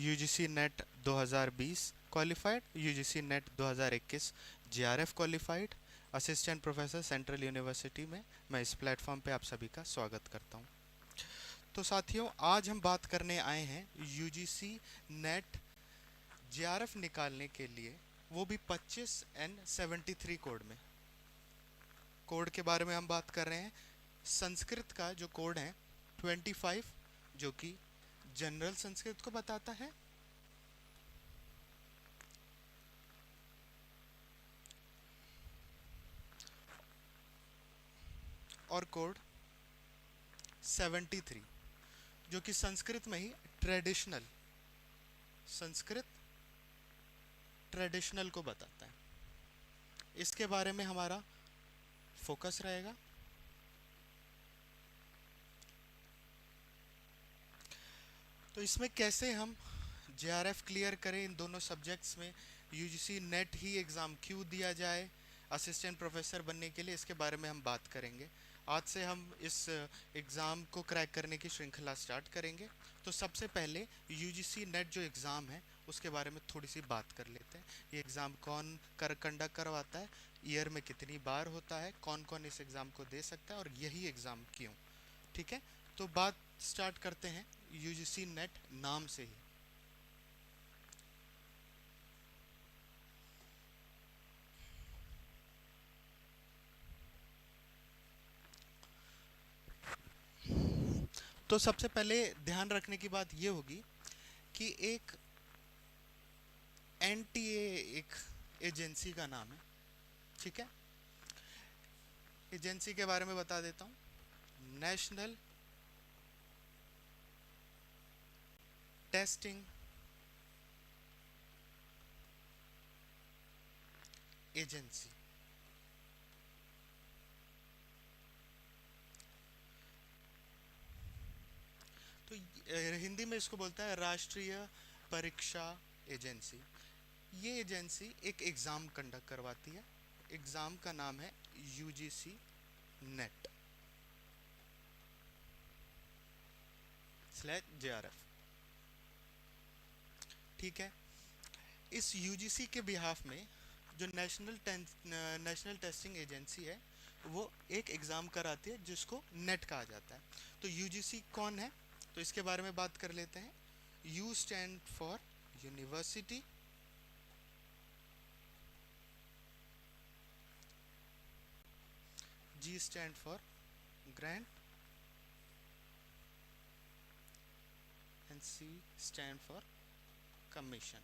UGC net 2020 qualified, UGC net 2021 JRF qualified, assistant professor central university में मैं इस platform पे आप सभी का स्वागत करता हूँ। तो साथियों, आज हम बात करने आए हैं यूजीसी नेट जेआरएफ निकालने के लिए, वो भी 25N73 कोड में। कोड के बारे में हम बात कर रहे हैं। संस्कृत का जो कोड है 25, जो कि जनरल संस्कृत को बताता है, और कोड 73 जो कि संस्कृत में ही ट्रेडिशनल, संस्कृत ट्रेडिशनल को बताता है। इसके बारे में हमारा फोकस रहेगा। तो इसमें कैसे हम जेआरएफ क्लियर करें इन दोनों सब्जेक्ट्स में, यूजीसी नेट ही एग्ज़ाम क्यों दिया जाए असिस्टेंट प्रोफेसर बनने के लिए, इसके बारे में हम बात करेंगे। आज से हम इस एग्ज़ाम को क्रैक करने की श्रृंखला स्टार्ट करेंगे। तो सबसे पहले यूजीसी नेट जो एग्ज़ाम है उसके बारे में थोड़ी सी बात कर लेते हैं। ये एग्ज़ाम कौन कंडक्ट करवाता है, ईयर में कितनी बार होता है, कौन कौन इस एग्ज़ाम को दे सकता है और यही एग्ज़ाम क्यों। ठीक है, तो बात स्टार्ट करते हैं यूजीसी नेट नाम से ही। तो सबसे पहले ध्यान रखने की बात यह होगी कि एक एनटीए एक एजेंसी का नाम है। ठीक है, एजेंसी के बारे में बता देता हूँ। National testing agency. तो हिंदी में इसको बोलता है राष्ट्रीय परीक्षा एजेंसी। ये एजेंसी एक एग्ज़ाम कंडक्ट करवाती है। एग्ज़ाम का नाम है यूजीसी नेट / जेआरएफ। ठीक है, इस यूजीसी के बिहाफ में जो नेशनल टेस्टिंग एजेंसी है वो एक एग्ज़ाम कराती है जिसको नेट कहा जाता है। तो यूजीसी कौन है, तो इसके बारे में बात कर लेते हैं। U stand for university, G stand for grant, and C stand for commission.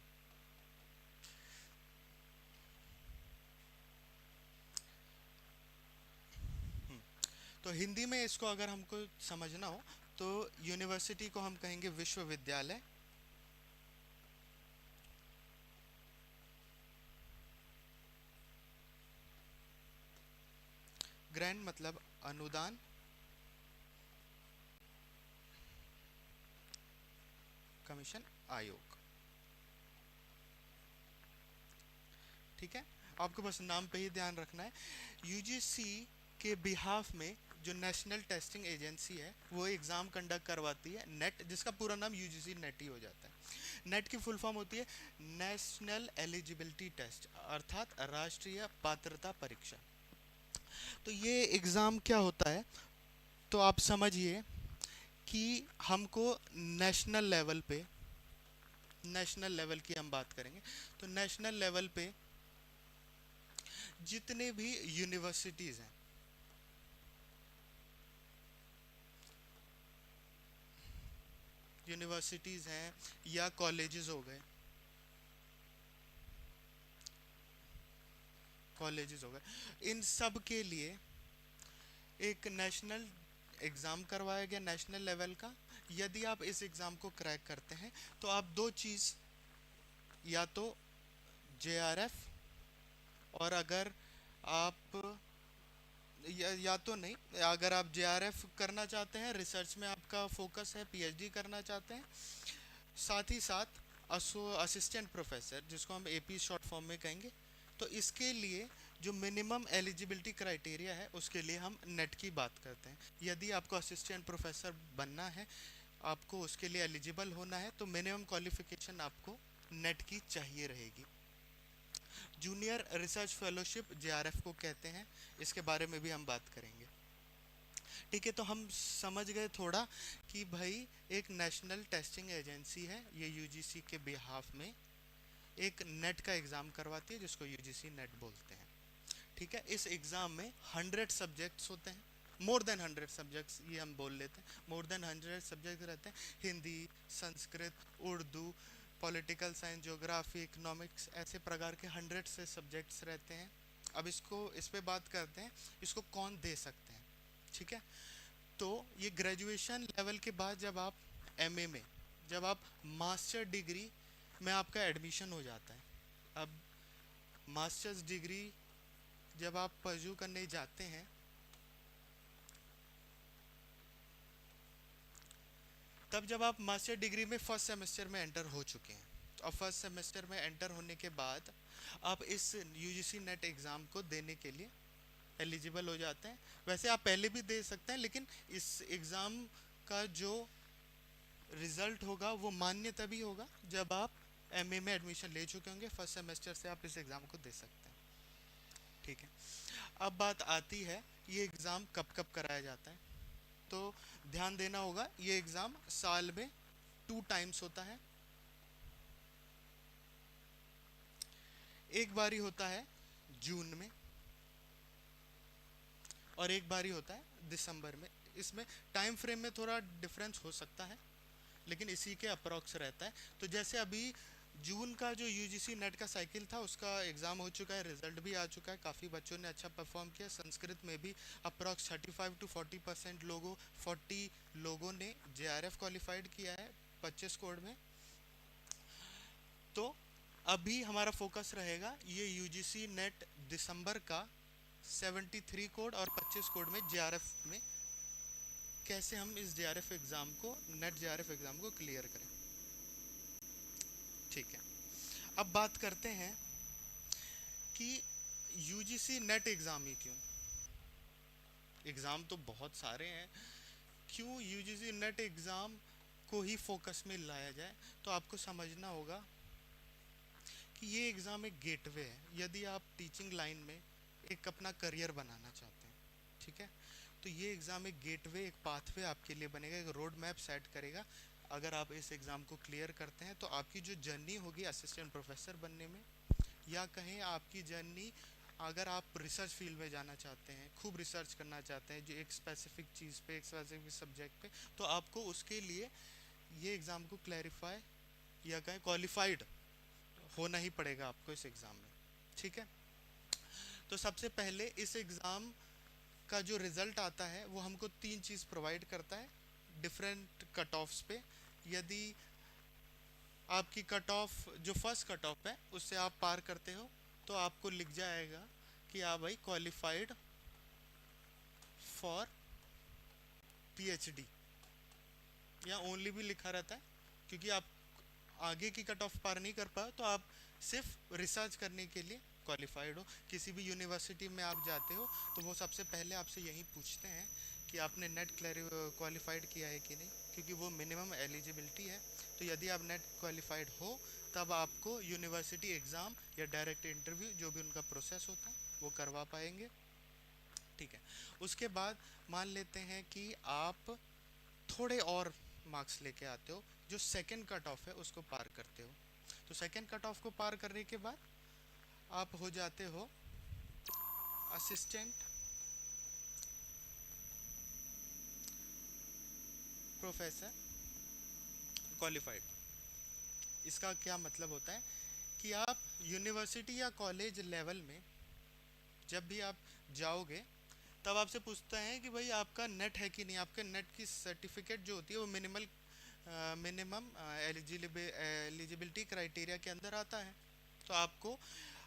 तो हिंदी में इसको अगर हमको समझना हो तो यूनिवर्सिटी को हम कहेंगे विश्वविद्यालय, ग्रांट मतलब अनुदान, कमीशन आयोग। ठीक है, आपको बस नाम पे ही ध्यान रखना है। यूजीसी के बिहाफ में जो नेशनल टेस्टिंग एजेंसी है वो एग्ज़ाम कंडक्ट करवाती है नेट, जिसका पूरा नाम यूजीसी नेट ही हो जाता है। नेट की फुल फॉर्म होती है नेशनल एलिजिबिलिटी टेस्ट, अर्थात राष्ट्रीय पात्रता परीक्षा। तो ये एग्ज़ाम क्या होता है, तो आप समझिए कि हमको नेशनल लेवल पे, नेशनल लेवल की हम बात करेंगे तो नेशनल लेवल पे जितने भी यूनिवर्सिटीज़ हैं, यूनिवर्सिटीज़ हैं या कॉलेजेस हो गए, कॉलेजेस हो गए, इन सब के लिए एक नेशनल एग्ज़ाम करवाया गया नेशनल लेवल का। यदि आप इस एग्ज़ाम को क्रैक करते हैं तो आप दो चीज़, या तो जेआरएफ, और अगर आप या तो नहीं, अगर आप जेआरएफ करना चाहते हैं, रिसर्च में आपका फोकस है, पीएचडी करना चाहते हैं, साथ ही साथ असिस्टेंट प्रोफेसर जिसको हम एपी शॉर्ट फॉर्म में कहेंगे, तो इसके लिए जो मिनिमम एलिजिबिलिटी क्राइटेरिया है उसके लिए हम नेट की बात करते हैं। यदि आपको असिस्टेंट प्रोफेसर बनना है आपको उसके लिए एलिजिबल होना है तो मिनिमम क्वालिफिकेशन आपको नेट की चाहिए रहेगी। जूनियर रिसर्च फेलोशिप जेआरएफ को कहते हैं, इसके बारे में भी हम बात करेंगे। ठीक है, तो हम समझ गए थोड़ा कि भाई एक नेशनल टेस्टिंग एजेंसी है, ये यूजीसी के बिहाफ में एक नेट का एग्ज़ाम करवाती है जिसको यूजीसी नेट बोलते हैं। ठीक है, इस एग्ज़ाम में 100 सब्जेक्ट्स होते हैं, मोर देन 100 सब्जेक्ट्स ये हम बोल लेते हैं, मोर देन 100 सब्जेक्ट रहते हैं। Hindi, Sanskrit, Urdu, political science, geography, economics, ऐसे प्रकार के 100 से सब्जेक्ट्स रहते हैं। अब इसको इस पे बात करते हैं, इसको कौन दे सकते हैं। ठीक है, तो ये ग्रेजुएशन लेवल के बाद जब आप एमए में, जब आप मास्टर डिग्री में आपका एडमिशन हो जाता है, अब मास्टर्स डिग्री जब आप परस्यू करने जाते हैं तब जब आप मास्टर डिग्री में फर्स्ट सेमेस्टर में एंटर हो चुके हैं, तो अब फर्स्ट सेमेस्टर में एंटर होने के बाद आप इस यूजीसी नेट एग्ज़ाम को देने के लिए एलिजिबल हो जाते हैं। वैसे आप पहले भी दे सकते हैं, लेकिन इस एग्ज़ाम का जो रिज़ल्ट होगा वो मान्य तभी होगा जब आप एमए में एडमिशन ले चुके होंगे। फर्स्ट सेमेस्टर से आप इस एग्ज़ाम को दे सकते हैं। ठीक है, अब बात आती है ये एग्ज़ाम कब कब कराया जाता है। तो ध्यान देना होगा, ये एग्ज़ाम साल में 2 टाइम्स होता है। एक बारी होता है जून में और एक बारी होता है दिसंबर में। इसमें टाइम फ्रेम में थोड़ा डिफरेंस हो सकता है, लेकिन इसी के अप्रॉक्स रहता है। तो जैसे अभी जून का जो यूजीसी नेट का साइकिल था उसका एग्ज़ाम हो चुका है, रिजल्ट भी आ चुका है, काफ़ी बच्चों ने अच्छा परफॉर्म किया। संस्कृत में भी अप्रॉक्स 35 to 40% लोगों 40 लोगों ने जेआरएफ क्वालिफाइड किया है 25 कोड में। तो अभी हमारा फोकस रहेगा ये यूजीसी नेट दिसंबर का 73 कोड और 25 कोड में जेआरएफ में कैसे हम इस जेआरएफ एग्ज़ाम को, नेट जेआरएफ एग्ज़ाम को क्लियर करें। ठीक है, अब बात करते हैं कि यूजीसी नेट एग्ज़ाम ही क्यों। एग्ज़ाम तो बहुत सारे हैं, क्यों यूजीसी नेट एग्ज़ाम को ही फोकस में लाया जाए। तो आपको समझना होगा कि ये एग्ज़ाम एक गेटवे है यदि आप टीचिंग लाइन में एक अपना करियर बनाना चाहते हैं। ठीक है, तो ये एग्ज़ाम एक गेटवे, एक पाथवे आपके लिए बनेगा, एक रोड मैप सेट करेगा। अगर आप इस एग्ज़ाम को क्लियर करते हैं तो आपकी जो जर्नी होगी असिस्टेंट प्रोफेसर बनने में, या कहें आपकी जर्नी अगर आप रिसर्च फील्ड में जाना चाहते हैं, खूब रिसर्च करना चाहते हैं जो एक स्पेसिफिक चीज़ पे, एक स्पेसिफिक सब्जेक्ट पे, तो आपको उसके लिए ये एग्ज़ाम को क्लैरिफाई या कहें क्वालिफाइड होना ही पड़ेगा आपको इस एग्ज़ाम में। ठीक है, तो सबसे पहले इस एग्ज़ाम का जो रिज़ल्ट आता है वो हमको 3 चीज़ प्रोवाइड करता है डिफरेंट कट ऑफ्स पे। यदि आपकी कट ऑफ जो फर्स्ट कट ऑफ है उससे आप पार करते हो तो आपको लिख जाएगा कि आप भाई क्वालिफाइड फॉर पीएचडी, या ओनली भी लिखा रहता है क्योंकि आप आगे की कट ऑफ पार नहीं कर पाए तो आप सिर्फ रिसर्च करने के लिए क्वालिफाइड हो। किसी भी यूनिवर्सिटी में आप जाते हो तो वो सबसे पहले आपसे यही पूछते हैं कि आपने नेट क्वालिफाइड किया है कि नहीं, क्योंकि वो मिनिमम एलिजिबिलिटी है। तो यदि आप नेट क्वालिफाइड हो तब आपको यूनिवर्सिटी एग्ज़ाम या डायरेक्ट इंटरव्यू जो भी उनका प्रोसेस होता है वो करवा पाएंगे। ठीक है, उसके बाद मान लेते हैं कि आप थोड़े और मार्क्स लेके आते हो, जो सेकंड कट ऑफ है उसको पार करते हो। तो सेकंड कट ऑफ को पार करने के बाद आप हो जाते हो असिस्टेंट प्रोफेसर क्वालिफाइड। इसका क्या मतलब होता है कि आप यूनिवर्सिटी या कॉलेज लेवल में जब भी आप जाओगे तब आपसे पूछता है कि भाई आपका नेट है कि नहीं। आपके नेट की सर्टिफिकेट जो होती है वो मिनिमम एलिजिबिलिटी क्राइटेरिया के अंदर आता है। तो आपको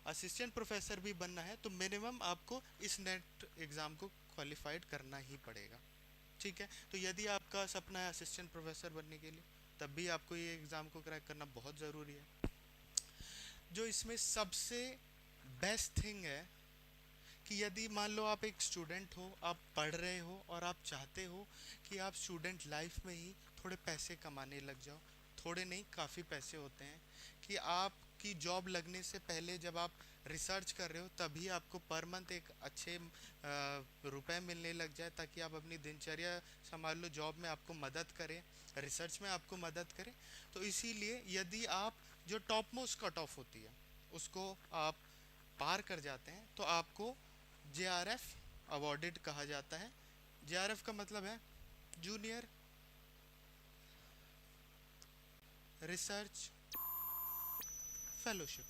असिस्टेंट प्रोफेसर भी बनना है तो मिनिमम आपको इस नेट एग्ज़ाम को क्वालिफाइड करना ही पड़ेगा। ठीक है, तो यदि आपका सपना है असिस्टेंट प्रोफेसर बनने के लिए तब भी आपको ये एग्ज़ाम को क्रैक करना बहुत ज़रूरी है। जो इसमें सबसे बेस्ट थिंग है कि यदि मान लो आप एक स्टूडेंट हो, आप पढ़ रहे हो और आप चाहते हो कि आप स्टूडेंट लाइफ में ही थोड़े पैसे कमाने लग जाओ। थोड़े नहीं, काफ़ी पैसे होते हैं कि आपकी जॉब लगने से पहले जब आप रिसर्च कर रहे हो तभी आपको पर मंथ एक अच्छे रुपए मिलने लग जाए, ताकि आप अपनी दिनचर्या संभाल लो, जॉब में आपको मदद करे, रिसर्च में आपको मदद करे। तो इसीलिए यदि आप जो टॉप मोस्ट कट ऑफ होती है उसको आप पार कर जाते हैं तो आपको जेआरएफ अवॉर्डेड कहा जाता है। जेआरएफ का मतलब है junior research fellowship.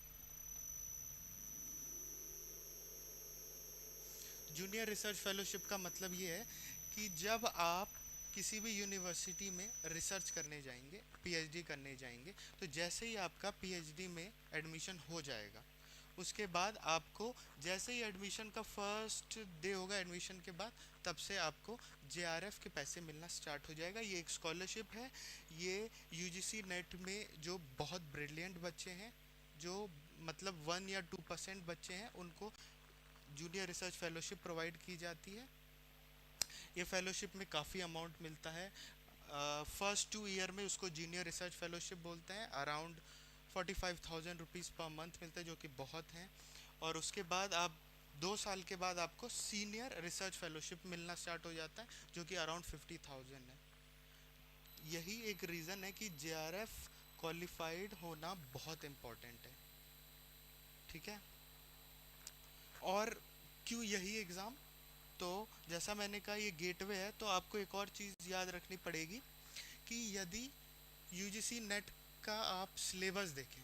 Junior research fellowship का मतलब ये है कि जब आप किसी भी यूनिवर्सिटी में रिसर्च करने जाएंगे, पीएचडी करने जाएंगे, तो जैसे ही आपका पीएचडी में एडमिशन हो जाएगा, उसके बाद आपको जैसे ही एडमिशन का फर्स्ट डे होगा एडमिशन के बाद, तब से आपको जेआरएफ के पैसे मिलना स्टार्ट हो जाएगा। ये एक स्कॉलरशिप है। ये यूजीसी नेट में जो बहुत ब्रिलियंट बच्चे हैं, जो मतलब 1 या 2% बच्चे हैं, उनको जूनियर रिसर्च फेलोशिप प्रोवाइड की जाती है। ये फेलोशिप में काफ़ी अमाउंट मिलता है। फर्स्ट 2 ईयर में उसको जूनियर रिसर्च फेलोशिप बोलते हैं। अराउंड 45,000 रुपीज़ पर मंथ मिलता है, जो कि बहुत हैं। और उसके बाद आप 2 साल के बाद आपको सीनियर रिसर्च फेलोशिप मिलना स्टार्ट हो जाता है, जो कि अराउंड 50,000 है। यही एक रीज़न है कि जेआरएफ क्वालिफाइड होना बहुत इम्पोर्टेंट है। ठीक है। और क्यों यही एग्ज़ाम? तो जैसा मैंने कहा ये गेटवे है, तो आपको एक और चीज़ याद रखनी पड़ेगी कि यदि यूजीसी नेट का आप सिलेबस देखें,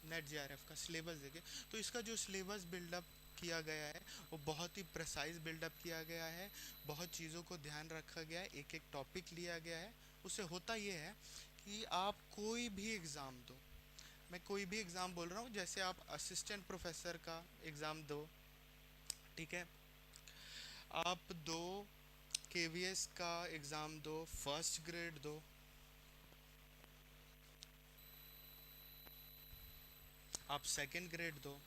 नेट जेआरएफ का सिलेबस देखें, तो इसका जो सिलेबस बिल्डअप किया गया है वो बहुत ही प्रिसाइज बिल्डअप किया गया है। बहुत चीज़ों को ध्यान रखा गया है, एक एक टॉपिक लिया गया है। उससे होता ये है कि आप कोई भी एग्ज़ाम दो, मैं कोई भी एग्ज़ाम बोल रहा हूँ, जैसे आप असिस्टेंट प्रोफेसर का एग्ज़ाम दो, ठीक है, आप दो केवीएस का एग्ज़ाम दो, फर्स्ट ग्रेड दो, आप सेकंड ग्रेड दो,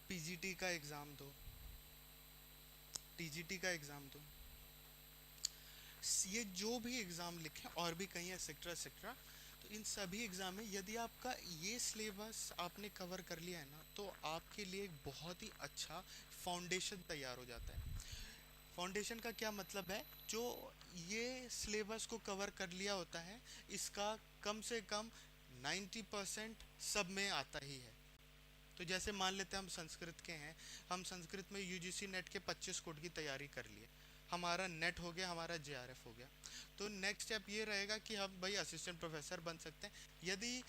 पीजीटी का एग्ज़ाम दो, टीजीटी का एग्ज़ाम दो, ये जो भी एग्ज़ाम लिखें और भी कहीं एक्सेट्रा एक्सेट्रा, तो इन सभी एग्ज़ाम में यदि आपका ये सिलेबस आपने कवर कर लिया है ना, तो आपके लिए एक बहुत ही अच्छा फाउंडेशन तैयार हो जाता है। फाउंडेशन का क्या मतलब है? जो ये सिलेबस को कवर कर लिया होता है, इसका कम से कम 90% सब में आता ही है। तो जैसे मान लेते हैं हम संस्कृत के हैं, हम संस्कृत में यूजीसी नेट के 25 कोड की तैयारी कर लिए, हमारा नेट हो गया, हमारा जेआरएफ हो गया। तो नेक्स्ट स्टेप ये रहेगा कि हम भाई असिस्टेंट प्रोफेसर बन सकते हैं। यदि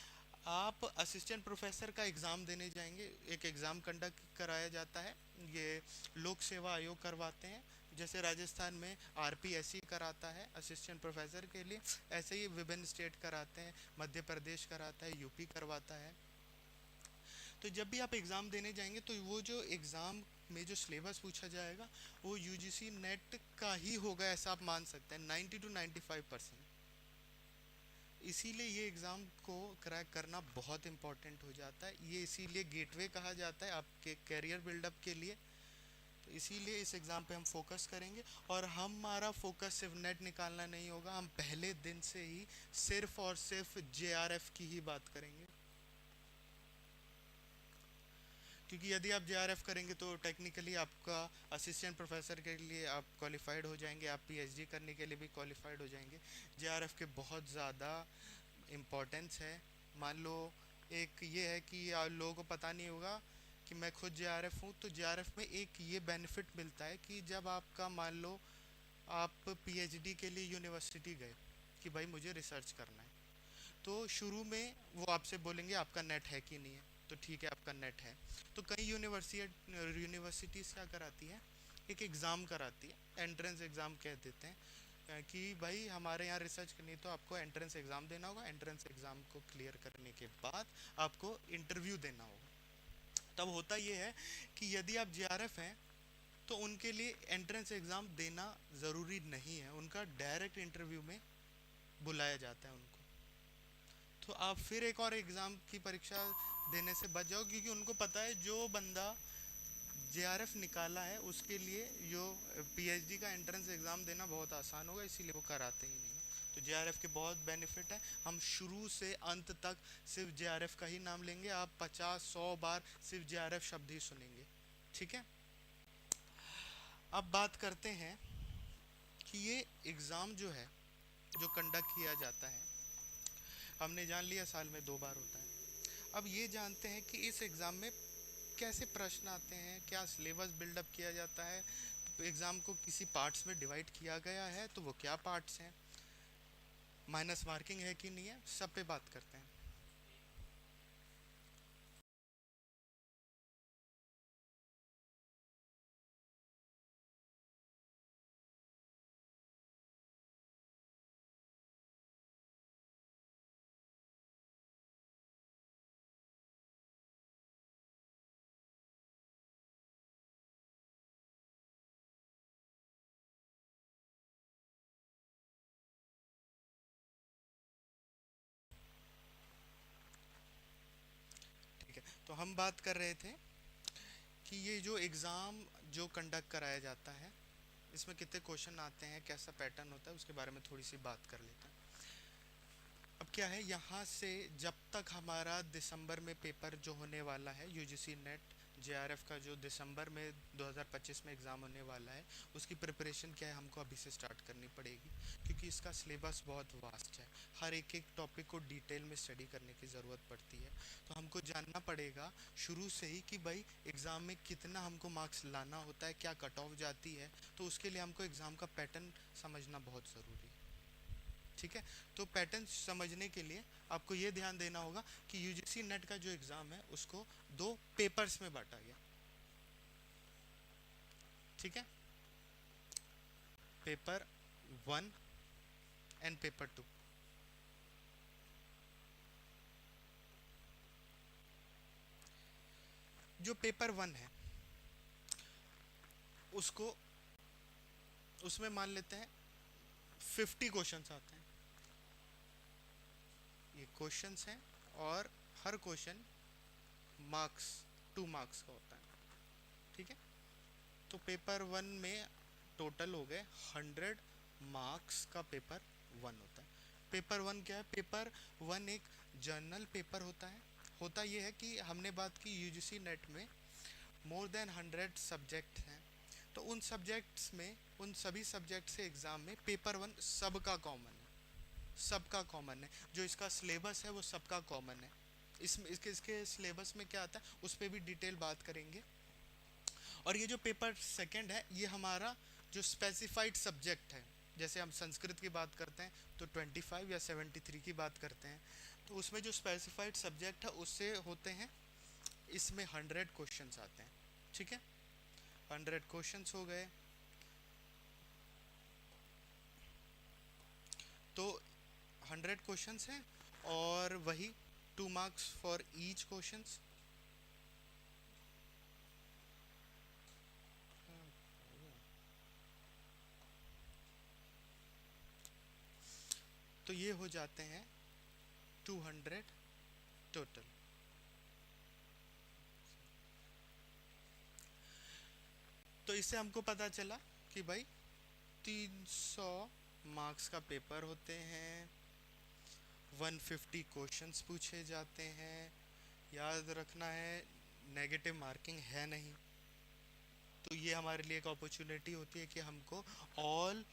आप असिस्टेंट प्रोफेसर का एग्ज़ाम देने जाएंगे, एक एग्ज़ाम कंडक्ट कराया जाता है, ये लोक सेवा आयोग करवाते हैं। जैसे राजस्थान में आरपीएससी कराता है असिस्टेंट प्रोफेसर के लिए, ऐसे ही विभिन्न स्टेट कराते हैं, मध्य प्रदेश कराता है, यूपी करवाता है। तो जब भी आप एग्ज़ाम देने जाएंगे तो वो जो एग्ज़ाम में जो सिलेबस पूछा जाएगा वो यूजीसी नेट का ही होगा, ऐसा आप मान सकते हैं, 90 to 95%। इसीलिए ये एग्ज़ाम को क्रैक करना बहुत इम्पोर्टेंट हो जाता है। ये इसीलिए गेटवे कहा जाता है आपके करियर बिल्डअप के लिए। तो इसीलिए इस एग्ज़ाम पे हम फोकस करेंगे, और हमारा फोकस सिर्फ नेट निकालना नहीं होगा, हम पहले दिन से ही सिर्फ और सिर्फ जेआरएफ की ही बात करेंगे। क्योंकि यदि आप जेआरएफ करेंगे तो टेक्निकली आपका असिस्टेंट प्रोफेसर के लिए आप क्वालिफाइड हो जाएंगे, आप पीएचडी करने के लिए भी क्वालिफाइड हो जाएंगे। जेआरएफ के बहुत ज़्यादा इम्पोर्टेंस है। मान लो एक ये है कि लोगों को पता नहीं होगा कि मैं खुद जेआरएफ हूँ, तो जेआरएफ में एक ये बेनिफिट मिलता है कि जब आपका मान लो आप पीएचडी के लिए यूनिवर्सिटी गए कि भाई मुझे रिसर्च करना है, तो शुरू में वो आपसे बोलेंगे आपका नेट है कि नहीं है, तो ठीक है आपका नेट है। तो कई यूनिवर्सिटीज़ क्या कराती है, एक एग्ज़ाम कराती है, एंट्रेंस एग्ज़ाम कह देते हैं, कि भाई हमारे यहाँ रिसर्च करनी है तो आपको एंट्रेंस एग्ज़ाम देना होगा। एंट्रेंस एग्ज़ाम को क्लियर करने के बाद आपको इंटरव्यू देना होगा। तब होता ये है कि यदि आप जेआरएफ हैं तो उनके लिए एंट्रेंस एग्ज़ाम देना ज़रूरी नहीं है, उनका डायरेक्ट इंटरव्यू में बुलाया जाता है उनको। तो आप फिर एक और एग्ज़ाम की परीक्षा देने से बच जाओ, क्योंकि उनको पता है जो बंदा जेआरएफ निकाला है उसके लिए जो पीएचडी का एंट्रेंस एग्ज़ाम देना बहुत आसान होगा, इसीलिए वो कराते ही नहीं। तो जेआरएफ के बहुत बेनिफिट है, हम शुरू से अंत तक सिर्फ जेआरएफ का ही नाम लेंगे, आप 50-100 बार सिर्फ जेआरएफ शब्द ही सुनेंगे, ठीक है। अब बात करते हैं कि ये एग्ज़ाम जो है जो कंडक्ट किया जाता है, हमने जान लिया साल में 2 बार होता है। अब ये जानते हैं कि इस एग्ज़ाम में कैसे प्रश्न आते हैं, क्या सिलेबस बिल्डअप किया जाता है, एग्ज़ाम को किसी पार्ट्स में डिवाइड किया गया है तो वो क्या पार्ट्स हैं, माइनस मार्किंग है कि नहीं है, सब पे बात करते हैं। ठीक है, तो हम बात कर रहे थे कि ये जो एग्ज़ाम जो कंडक्ट कराया जाता है इसमें कितने क्वेश्चन आते हैं, कैसा पैटर्न होता है, उसके बारे में थोड़ी सी बात कर लेते हैं। अब क्या है, यहाँ से जब तक हमारा दिसंबर में पेपर जो होने वाला है यूजीसी नेट जेआरएफ का, जो दिसंबर में 2025 में एग्ज़ाम होने वाला है, उसकी प्रिपरेशन क्या है हमको अभी से स्टार्ट करनी पड़ेगी, क्योंकि इसका सिलेबस बहुत वास्ट है, हर एक एक टॉपिक को डिटेल में स्टडी करने की ज़रूरत पड़ती है। तो हमको जानना पड़ेगा शुरू से ही कि भाई एग्ज़ाम में कितना हमको मार्क्स लाना होता है, क्या कट ऑफ जाती है, तो उसके लिए हमको एग्ज़ाम का पैटर्न समझना बहुत ज़रूरी है, ठीक है। तो पैटर्न समझने के लिए आपको ये ध्यान देना होगा कि यूजीसी नेट का जो एग्ज़ाम है उसको 2 पेपर्स में बांटा गया, ठीक है, पेपर 1 एंड पेपर 2। जो पेपर 1 है उसको, उसमें मान लेते हैं 50 क्वेश्चंस आते हैं, ये क्वेश्चंस हैं, और हर क्वेश्चन मार्क्स 2 मार्क्स का होता है, ठीक है। तो पेपर 1 में टोटल हो गए 100 मार्क्स का पेपर 1 होता है। पेपर 1 क्या है, पेपर 1 एक जर्नल पेपर होता है। होता ये है कि हमने बात की यूजीसी नेट में मोर देन 100 सब्जेक्ट हैं, तो उन सब्जेक्ट्स में, उन सभी सब्जेक्ट से एग्ज़ाम में पेपर 1 सबका कॉमन है, सबका कॉमन है, जो इसका सिलेबस है वो सबका कॉमन है। इसमें इसके सिलेबस में क्या आता है उस पर भी डिटेल बात करेंगे। और ये जो पेपर सेकंड है ये हमारा जो स्पेसिफाइड सब्जेक्ट है, जैसे हम संस्कृत की बात करते हैं तो 25 या 73 की बात करते हैं, तो उसमें जो स्पेसिफाइड सब्जेक्ट है उससे होते हैं, इसमें 100 क्वेश्चंस आते हैं, ठीक है। 100 क्वेश्चंस हो गए, तो 100 क्वेश्चंस हैं, और वही 2 मार्क्स फॉर ईच क्वेश्चंस। तो ये हो जाते हैं 200 टोटल। तो इससे हमको पता चला कि भाई 300 मार्क्स का पेपर होते हैं, 150 क्वेश्चंस पूछे जाते हैं, याद रखना है नेगेटिव मार्किंग है नहीं, तो ये हमारे लिए एक अपॉर्चुनिटी होती है कि हमको ऑल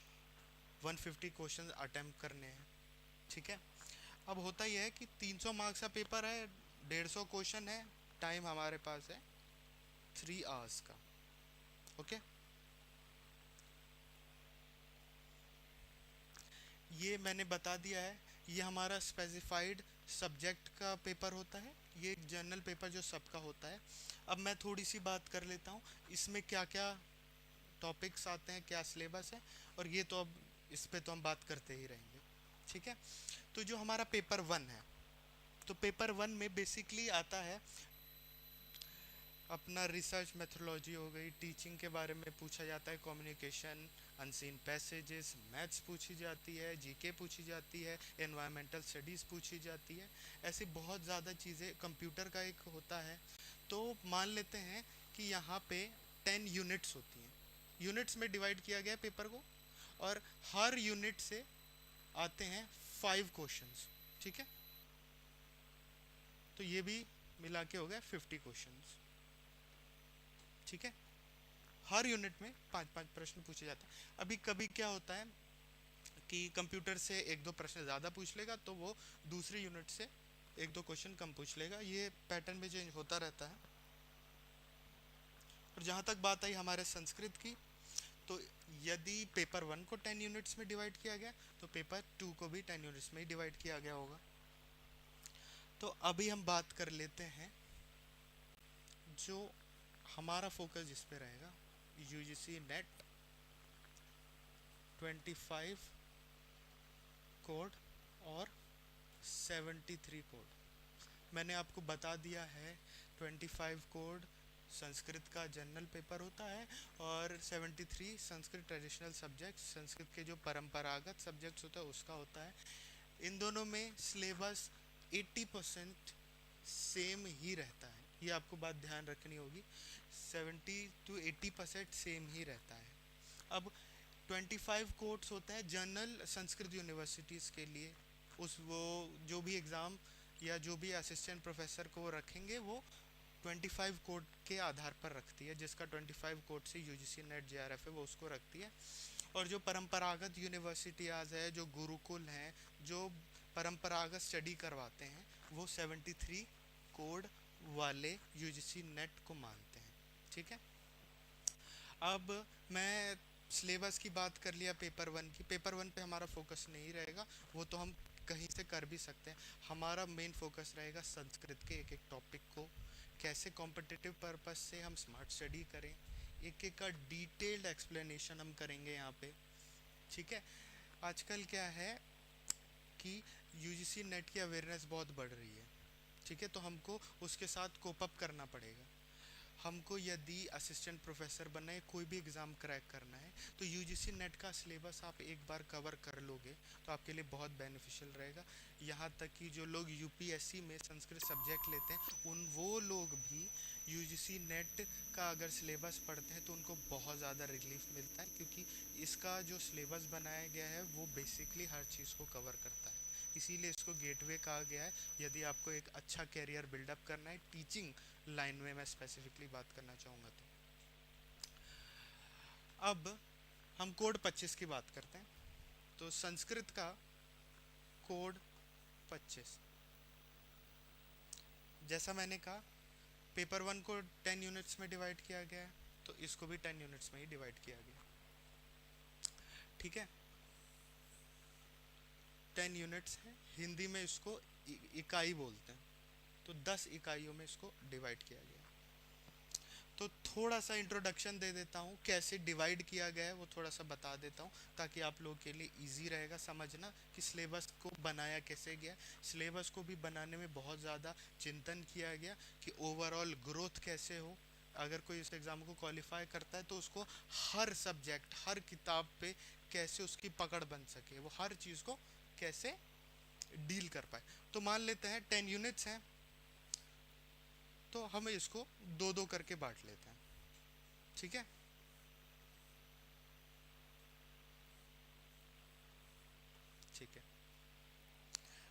150 क्वेश्चंस अटेम्प्ट करने हैं, ठीक है। अब होता यह है कि 300 मार्क्स का पेपर है, 150 क्वेश्चन है, टाइम हमारे पास है 3 आवर्स का, ओके। ये मैंने बता दिया है, ये हमारा स्पेसिफाइड सब्जेक्ट का पेपर होता है, ये एक जनरल पेपर जो सबका होता है। अब मैं थोड़ी सी बात कर लेता हूँ इसमें क्या क्या टॉपिक्स आते हैं, क्या सिलेबस है, और ये तो अब इस पे तो हम बात करते ही रहेंगे, ठीक है। तो जो हमारा पेपर 1 है, तो पेपर 1 में बेसिकली आता है अपना रिसर्च मेथोडोलॉजी हो गई, टीचिंग के बारे में पूछा जाता है, कम्युनिकेशन, अनसीन पैसेजेस, मैथ्स पूछी जाती है, जीके पूछी जाती है, एनवायरमेंटल स्टडीज़ पूछी जाती है, ऐसी बहुत ज़्यादा चीज़ें, कंप्यूटर का एक होता है। तो मान लेते हैं कि यहाँ पे 10 यूनिट्स होती हैं, यूनिट्स में डिवाइड किया गया है पेपर को, और हर यूनिट से आते हैं 5 क्वेश्चंस, ठीक है। तो ये भी मिला के हो गया 50 क्वेश्चंस, ठीक है। हर यूनिट में 5-5 प्रश्न पूछे जाते हैं। अभी कभी क्या होता है कि कंप्यूटर से 1-2 प्रश्न ज़्यादा पूछ लेगा, तो वो दूसरी यूनिट से 1-2 क्वेश्चन कम पूछ लेगा, ये पैटर्न में चेंज होता रहता है। और जहाँ तक बात आई हमारे संस्कृत की, तो यदि पेपर 1 को 10 यूनिट्स में डिवाइड किया गया, तो पेपर 2 को भी 10 यूनिट्स में ही डिवाइड किया गया होगा। तो अभी हम बात कर लेते हैं जो हमारा फोकस जिस पे रहेगा, यूजीसी नेट 25 कोड और 73 कोड। मैंने आपको बता दिया है 25 कोड संस्कृत का जनरल पेपर होता है, और 73 संस्कृत ट्रेडिशनल सब्जेक्ट्स, संस्कृत के जो परंपरागत सब्जेक्ट्स होता है उसका होता है। इन दोनों में सिलेबस 80% सेम ही रहता है, ये आपको बात ध्यान रखनी होगी, 70 to 80% सेम ही रहता है। अब 25 कोर्स होता है जनरल संस्कृत यूनिवर्सिटीज़ के लिए, उस वो जो भी एग्ज़ाम या जो भी असिस्टेंट प्रोफेसर को वो रखेंगे, वो 25 कोड के आधार पर रखती है, जिसका 25 कोड से यूजीसी नेट जेआरएफ है वो उसको रखती है। और जो परंपरागत यूनिवर्सिटीज़ है, जो गुरुकुल हैं, जो परंपरागत स्टडी करवाते हैं, वो 73 कोड वाले यूजीसी नेट को मानते हैं, ठीक है। अब मैं सिलेबस की बात कर लिया पेपर 1 की, पेपर 1 पे हमारा फोकस नहीं रहेगा, वो तो हम कहीं से कर भी सकते हैं। हमारा मेन फोकस रहेगा संस्कृत के एक एक टॉपिक को कैसे कॉम्पिटिटिव पर्पस से हम स्मार्ट स्टडी करें, एक एक का डिटेल्ड एक्सप्लेनेशन हम करेंगे यहाँ पे, ठीक है। आजकल क्या है कि यूजीसी नेट की अवेयरनेस बहुत बढ़ रही है, ठीक है, तो हमको उसके साथ कोप अप करना पड़ेगा। हमको यदि असिस्टेंट प्रोफेसर बनना है, कोई भी एग्ज़ाम क्रैक करना है, तो यूजीसी नेट का सिलेबस आप एक बार कवर कर लोगे तो आपके लिए बहुत बेनिफिशियल रहेगा। यहाँ तक कि जो लोग यूपीएससी में संस्कृत सब्जेक्ट लेते हैं, वो लोग भी यूजीसी नेट का अगर सिलेबस पढ़ते हैं तो उनको बहुत ज़्यादा रिलीफ मिलता है, क्योंकि इसका जो सिलेबस बनाया गया है वो बेसिकली हर चीज़ को कवर करता है, इसीलिए इसको गेटवे कहा गया है। यदि आपको एक अच्छा कैरियर बिल्डअप करना है टीचिंग लाइन में, मैं स्पेसिफिकली बात करना चाहूँगा, तो अब हम कोड 25 की बात करते हैं। तो संस्कृत का कोड 25, जैसा मैंने कहा पेपर 1 को 10 यूनिट्स में डिवाइड किया गया है, तो इसको भी 10 यूनिट्स में ही डिवाइड किया गया, ठीक है। 10 यूनिट्स है, हिंदी में इसको इकाई बोलते हैं, तो 10 इकाइयों में इसको डिवाइड किया गया। तो थोड़ा सा इंट्रोडक्शन दे देता हूँ, कैसे डिवाइड किया गया है वो थोड़ा सा बता देता हूँ, ताकि आप लोगों के लिए इजी रहेगा समझना कि सिलेबस को बनाया कैसे गया। सिलेबस को भी बनाने में बहुत ज़्यादा चिंतन किया गया कि ओवरऑल ग्रोथ कैसे हो, अगर कोई इस एग्ज़ाम को क्वालिफाई करता है तो उसको हर सब्जेक्ट, हर किताब पे कैसे उसकी पकड़ बन सके, वो हर चीज़ को कैसे डील कर पाए। तो मान लेते हैं 10 यूनिट्स हैं, तो हम इसको 2-2 करके बांट लेते हैं, ठीक है। ठीक है,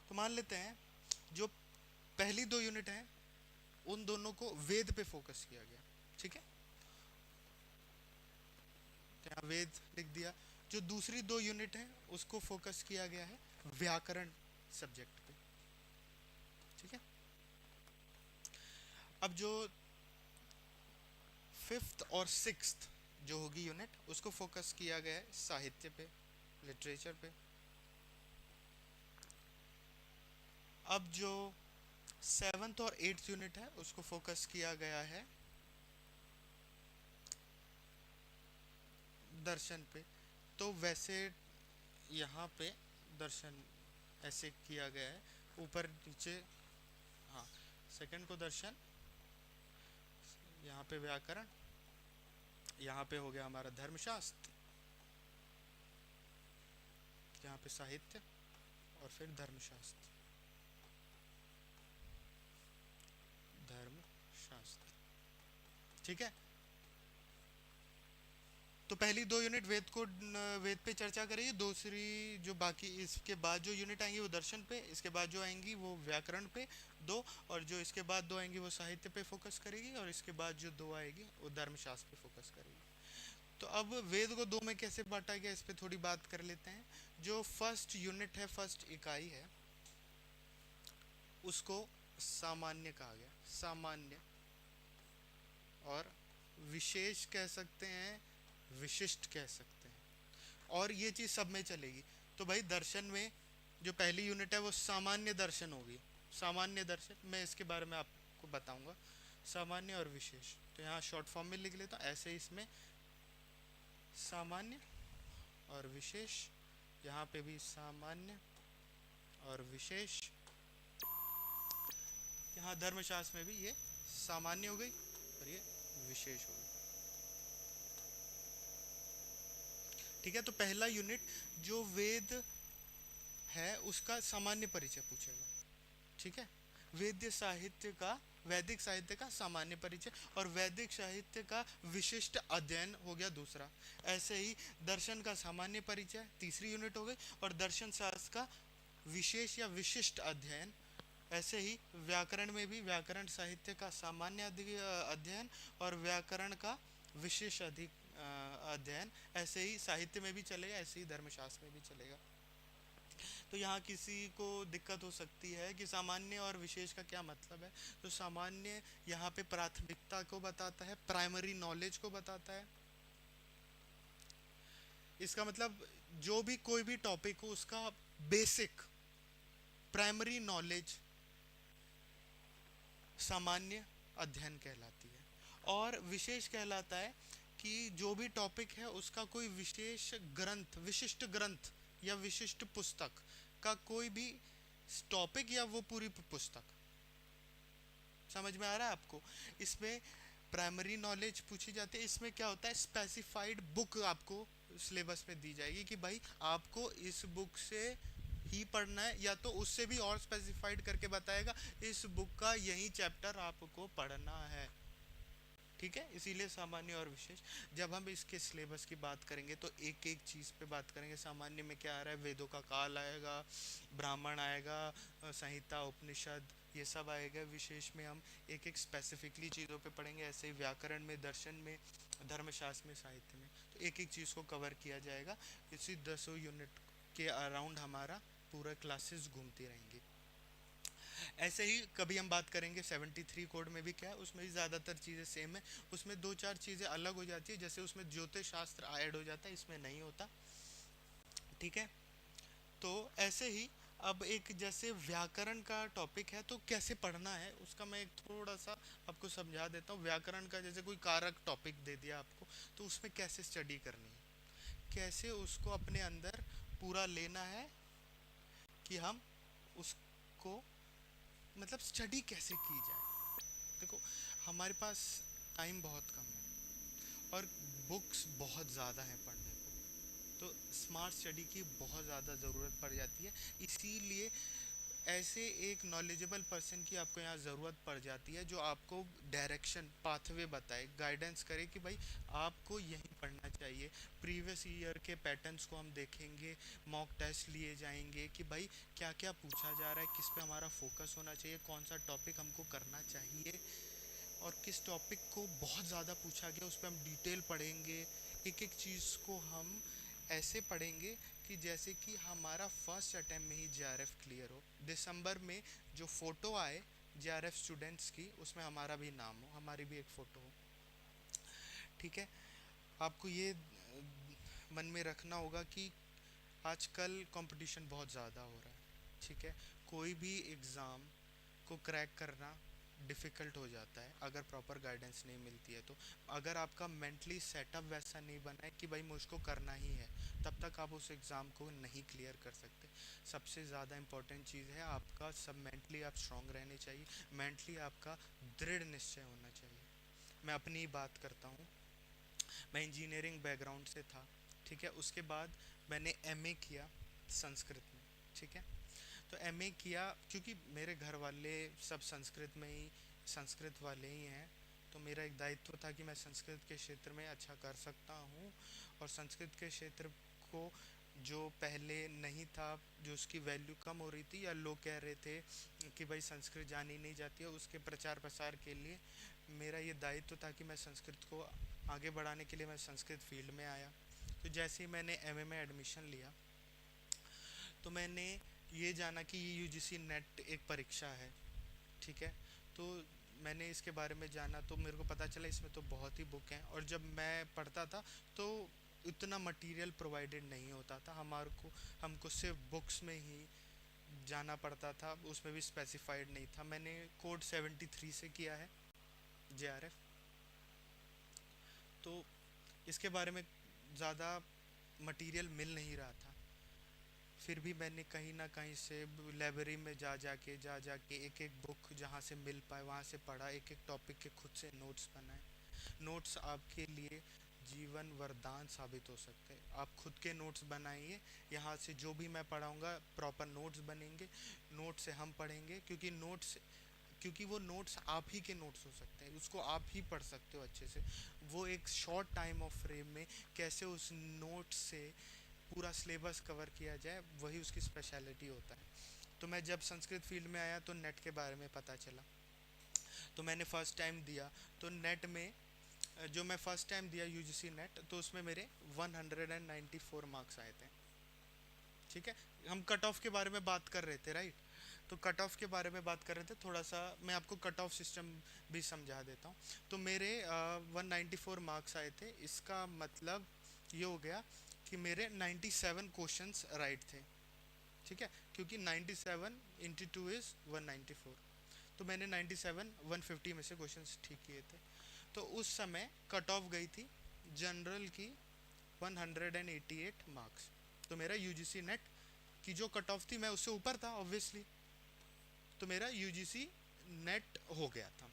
तो मान लेते हैं जो पहली 2 यूनिट हैं उन दोनों को वेद पे फोकस किया गया, ठीक है, तो यहाँ वेद लिख दिया। जो दूसरी 2 यूनिट हैं उसको फोकस किया गया है व्याकरण सब्जेक्ट पे, ठीक है। अब जो 5th और 6th जो होगी यूनिट, उसको फोकस किया गया है साहित्य पे, लिटरेचर पे। अब जो 7th और 8th यूनिट है उसको फोकस किया गया है दर्शन पे। तो वैसे यहाँ पे दर्शन ऐसे किया गया है ऊपर नीचे, हाँ, सेकंड को दर्शन, यहाँ पे व्याकरण, यहाँ पे हो गया हमारा धर्मशास्त्र, यहाँ पे साहित्य, और फिर धर्मशास्त्र, धर्मशास्त्र, ठीक है। तो पहली दो यूनिट वेद पे चर्चा करेगी, दूसरी जो बाकी इसके बाद जो यूनिट आएंगी वो दर्शन पे, इसके बाद जो आएंगी वो व्याकरण पे दो, और जो इसके बाद दो आएंगी वो साहित्य पे फोकस करेगी, और इसके बाद जो दो आएगी वो धर्मशास्त्र पे फोकस करेगी। तो अब वेद को दो में कैसे बांटा गया इस पे थोड़ी बात कर लेते हैं। जो फर्स्ट यूनिट है, फर्स्ट इकाई है, उसको सामान्य कहा गया। सामान्य और विशेष कह सकते हैं, विशिष्ट कह सकते हैं, और ये चीज सब में चलेगी। तो भाई दर्शन में जो पहली यूनिट है वो सामान्य दर्शन होगी। सामान्य दर्शन मैं इसके बारे में आपको बताऊंगा, सामान्य और विशेष। तो यहाँ शॉर्ट फॉर्म में लिख लेता हूँ ऐसे, इसमें सामान्य और विशेष, यहाँ पे भी सामान्य और विशेष, यहाँ धर्मशास्त्र में भी ये सामान्य हो गई और ये विशेष हो गई। ठीक है, तो पहला यूनिट जो वेद है उसका सामान्य परिचय पूछेगा। ठीक है, वेद्य साहित्य का, वैदिक साहित्य का सामान्य परिचय, और वैदिक साहित्य का विशिष्ट अध्ययन हो गया दूसरा। ऐसे ही दर्शन का सामान्य परिचय तीसरी यूनिट हो गई, और दर्शन शास्त्र का विशेष या विशिष्ट अध्ययन। ऐसे ही व्याकरण में भी व्याकरण साहित्य का सामान्य अध्ययन और व्याकरण का विशेष अध्ययन। ऐसे ही साहित्य में भी चलेगा, ऐसे ही धर्मशास्त्र में भी चलेगा। तो यहाँ किसी को दिक्कत हो सकती है कि सामान्य और विशेष का क्या मतलब है। तो सामान्य यहाँ पे प्राथमिकता को बताता है, प्राइमरी नॉलेज को बताता है। इसका मतलब जो भी कोई भी टॉपिक हो उसका बेसिक प्राइमरी नॉलेज सामान्य अध्ययन कहलाती है। और विशेष कहलाता है कि जो भी टॉपिक है उसका कोई विशेष ग्रंथ, विशिष्ट ग्रंथ या विशिष्ट पुस्तक का कोई भी टॉपिक या वो पूरी पुस्तक। समझ में आ रहा है आपको? इसमें प्राइमरी नॉलेज पूछी जाती है। इसमें क्या होता है, स्पेसिफाइड बुक आपको सिलेबस में दी जाएगी कि भाई आपको इस बुक से ही पढ़ना है, या तो उससे भी और स्पेसिफाइड करके बताएगा इस बुक का यही चैप्टर आपको पढ़ना है। ठीक है, इसीलिए सामान्य और विशेष। जब हम इसके सिलेबस की बात करेंगे तो एक एक चीज़ पे बात करेंगे। सामान्य में क्या आ रहा है, वेदों का काल आएगा, ब्राह्मण आएगा, संहिता, उपनिषद, ये सब आएगा। विशेष में हम एक एक स्पेसिफिकली चीज़ों पे पढ़ेंगे। ऐसे ही व्याकरण में, दर्शन में, धर्मशास्त्र में, साहित्य में, तो एक एक चीज़ को कवर किया जाएगा। इसी 10 यूनिट के अराउंड हमारा पूरा क्लासेस घूमती रहेंगी। ऐसे ही कभी हम बात करेंगे 73 कोड में भी क्या है, उसमें भी ज़्यादातर चीज़ें सेम है। उसमें दो चार चीज़ें अलग हो जाती है, जैसे उसमें ज्योतिष शास्त्र ऐड हो जाता है, इसमें नहीं होता। ठीक है, तो ऐसे ही अब एक जैसे व्याकरण का टॉपिक है तो कैसे पढ़ना है उसका मैं एक थोड़ा सा आपको समझा देता हूँ। व्याकरण का जैसे कोई कारक टॉपिक दे दिया आपको, तो उसमें कैसे स्टडी करनी है, कैसे उसको अपने अंदर पूरा लेना है कि हम उसको मतलब स्टडी कैसे की जाए। देखो हमारे पास टाइम बहुत कम है और बुक्स बहुत ज़्यादा हैं पढ़ने को, तो स्मार्ट स्टडी की बहुत ज़्यादा ज़रूरत पड़ जाती है। इसीलिए ऐसे एक नॉलेजेबल पर्सन की आपको यहाँ ज़रूरत पड़ जाती है जो आपको डायरेक्शन, पाथवे बताए, गाइडेंस करे कि भाई आपको यही पढ़ना चाहिए। प्रीवियस ईयर के पैटर्न्स को हम देखेंगे, मॉक टेस्ट लिए जाएंगे कि भाई क्या क्या पूछा जा रहा है, किस पे हमारा फोकस होना चाहिए, कौन सा टॉपिक हमको करना चाहिए, और किस टॉपिक को बहुत ज़्यादा पूछा गया उस पर हम डिटेल पढ़ेंगे। एक एक चीज़ को हम ऐसे पढ़ेंगे कि जैसे कि हमारा फर्स्ट अटेम्प्ट में ही जेआरएफ क्लियर हो। दिसंबर में जो फ़ोटो आए जेआरएफ स्टूडेंट्स की, उसमें हमारा भी नाम हो, हमारी भी एक फ़ोटो हो। ठीक है, आपको ये मन में रखना होगा कि आजकल कंपटीशन बहुत ज़्यादा हो रहा है। ठीक है, कोई भी एग्ज़ाम को क्रैक करना डिफ़िकल्ट हो जाता है अगर प्रॉपर गाइडेंस नहीं मिलती है। तो अगर आपका मेंटली सेटअप वैसा नहीं बना है कि भाई मुझको करना ही है, तब तक आप उस एग्ज़ाम को नहीं क्लियर कर सकते। सबसे ज़्यादा इम्पॉर्टेंट चीज़ है आपका सब मेंटली आप स्ट्रांग रहने चाहिए, मेंटली आपका दृढ़ निश्चय होना चाहिए। मैं अपनी ही बात करता हूँ, मैं इंजीनियरिंग बैकग्राउंड से था। ठीक है, उसके बाद मैंने एमए किया संस्कृत में। ठीक है, तो एमए किया क्योंकि मेरे घर वाले सब संस्कृत में ही, संस्कृत वाले ही हैं, तो मेरा एक दायित्व था कि मैं संस्कृत के क्षेत्र में अच्छा कर सकता हूँ, और संस्कृत के क्षेत्र को जो पहले नहीं था, जो उसकी वैल्यू कम हो रही थी या लोग कह रहे थे कि भाई संस्कृत जानी नहीं जाती है, उसके प्रचार प्रसार के लिए मेरा ये दायित्व था कि मैं संस्कृत को आगे बढ़ाने के लिए मैं संस्कृत फील्ड में आया। तो जैसे ही मैंने एमए में एडमिशन लिया, तो मैंने ये जाना कि ये यूजीसी नेट एक परीक्षा है, ठीक है। तो मैंने इसके बारे में जाना, तो मेरे को पता चला इसमें तो बहुत ही बुक हैं, और जब मैं पढ़ता था तो इतना मटेरियल प्रोवाइडेड नहीं होता था हमारे को, हमको सिर्फ बुक्स में ही जाना पड़ता था, उसमें भी स्पेसिफाइड नहीं था। मैंने कोड 73 से किया है जेआरएफ। तो इसके बारे में ज़्यादा मटेरियल मिल नहीं रहा था, फिर भी मैंने कहीं ना कहीं से लाइब्रेरी में जा जा के एक एक बुक जहाँ से मिल पाए वहाँ से पढ़ा, एक एक टॉपिक के खुद से नोट्स बनाए। नोट्स आपके लिए जीवन वरदान साबित हो सकते हैं। आप खुद के नोट्स बनाइए, यहाँ से जो भी मैं पढ़ाऊँगा प्रॉपर नोट्स बनेंगे, नोट से हम पढ़ेंगे, क्योंकि वो नोट्स आप ही के नोट्स हो सकते हैं, उसको आप ही पढ़ सकते हो अच्छे से। वो एक शॉर्ट टाइम ऑफ फ्रेम में कैसे उस नोट से पूरा सिलेबस कवर किया जाए, वही उसकी स्पेशलिटी होता है। तो मैं जब संस्कृत फील्ड में आया तो नेट के बारे में पता चला, तो मैंने फ़र्स्ट टाइम दिया। तो नेट में जो मैं फ़र्स्ट टाइम दिया यूजीसी नेट, तो उसमें मेरे 194 मार्क्स आए थे, ठीक है। हम कट ऑफ के बारे में बात कर रहे थे, राइट। तो कट ऑफ के बारे में बात कर रहे थे, थोड़ा सा मैं आपको कट ऑफ सिस्टम भी समझा देता हूँ। तो मेरे 194 मार्क्स आए थे, इसका मतलब ये हो गया कि मेरे 97 क्वेश्चंस राइट थे, ठीक है, क्योंकि 97 इंटू टू इज़ 194। तो मैंने 97 150 में से क्वेश्चंस ठीक किए थे। तो उस समय कट ऑफ गई थी जनरल की 188 मार्क्स। तो मेरा यूजीसी नेट की जो कट ऑफ थी मैं उससे ऊपर था ऑब्वियसली, तो मेरा यूजीसी नेट हो गया था।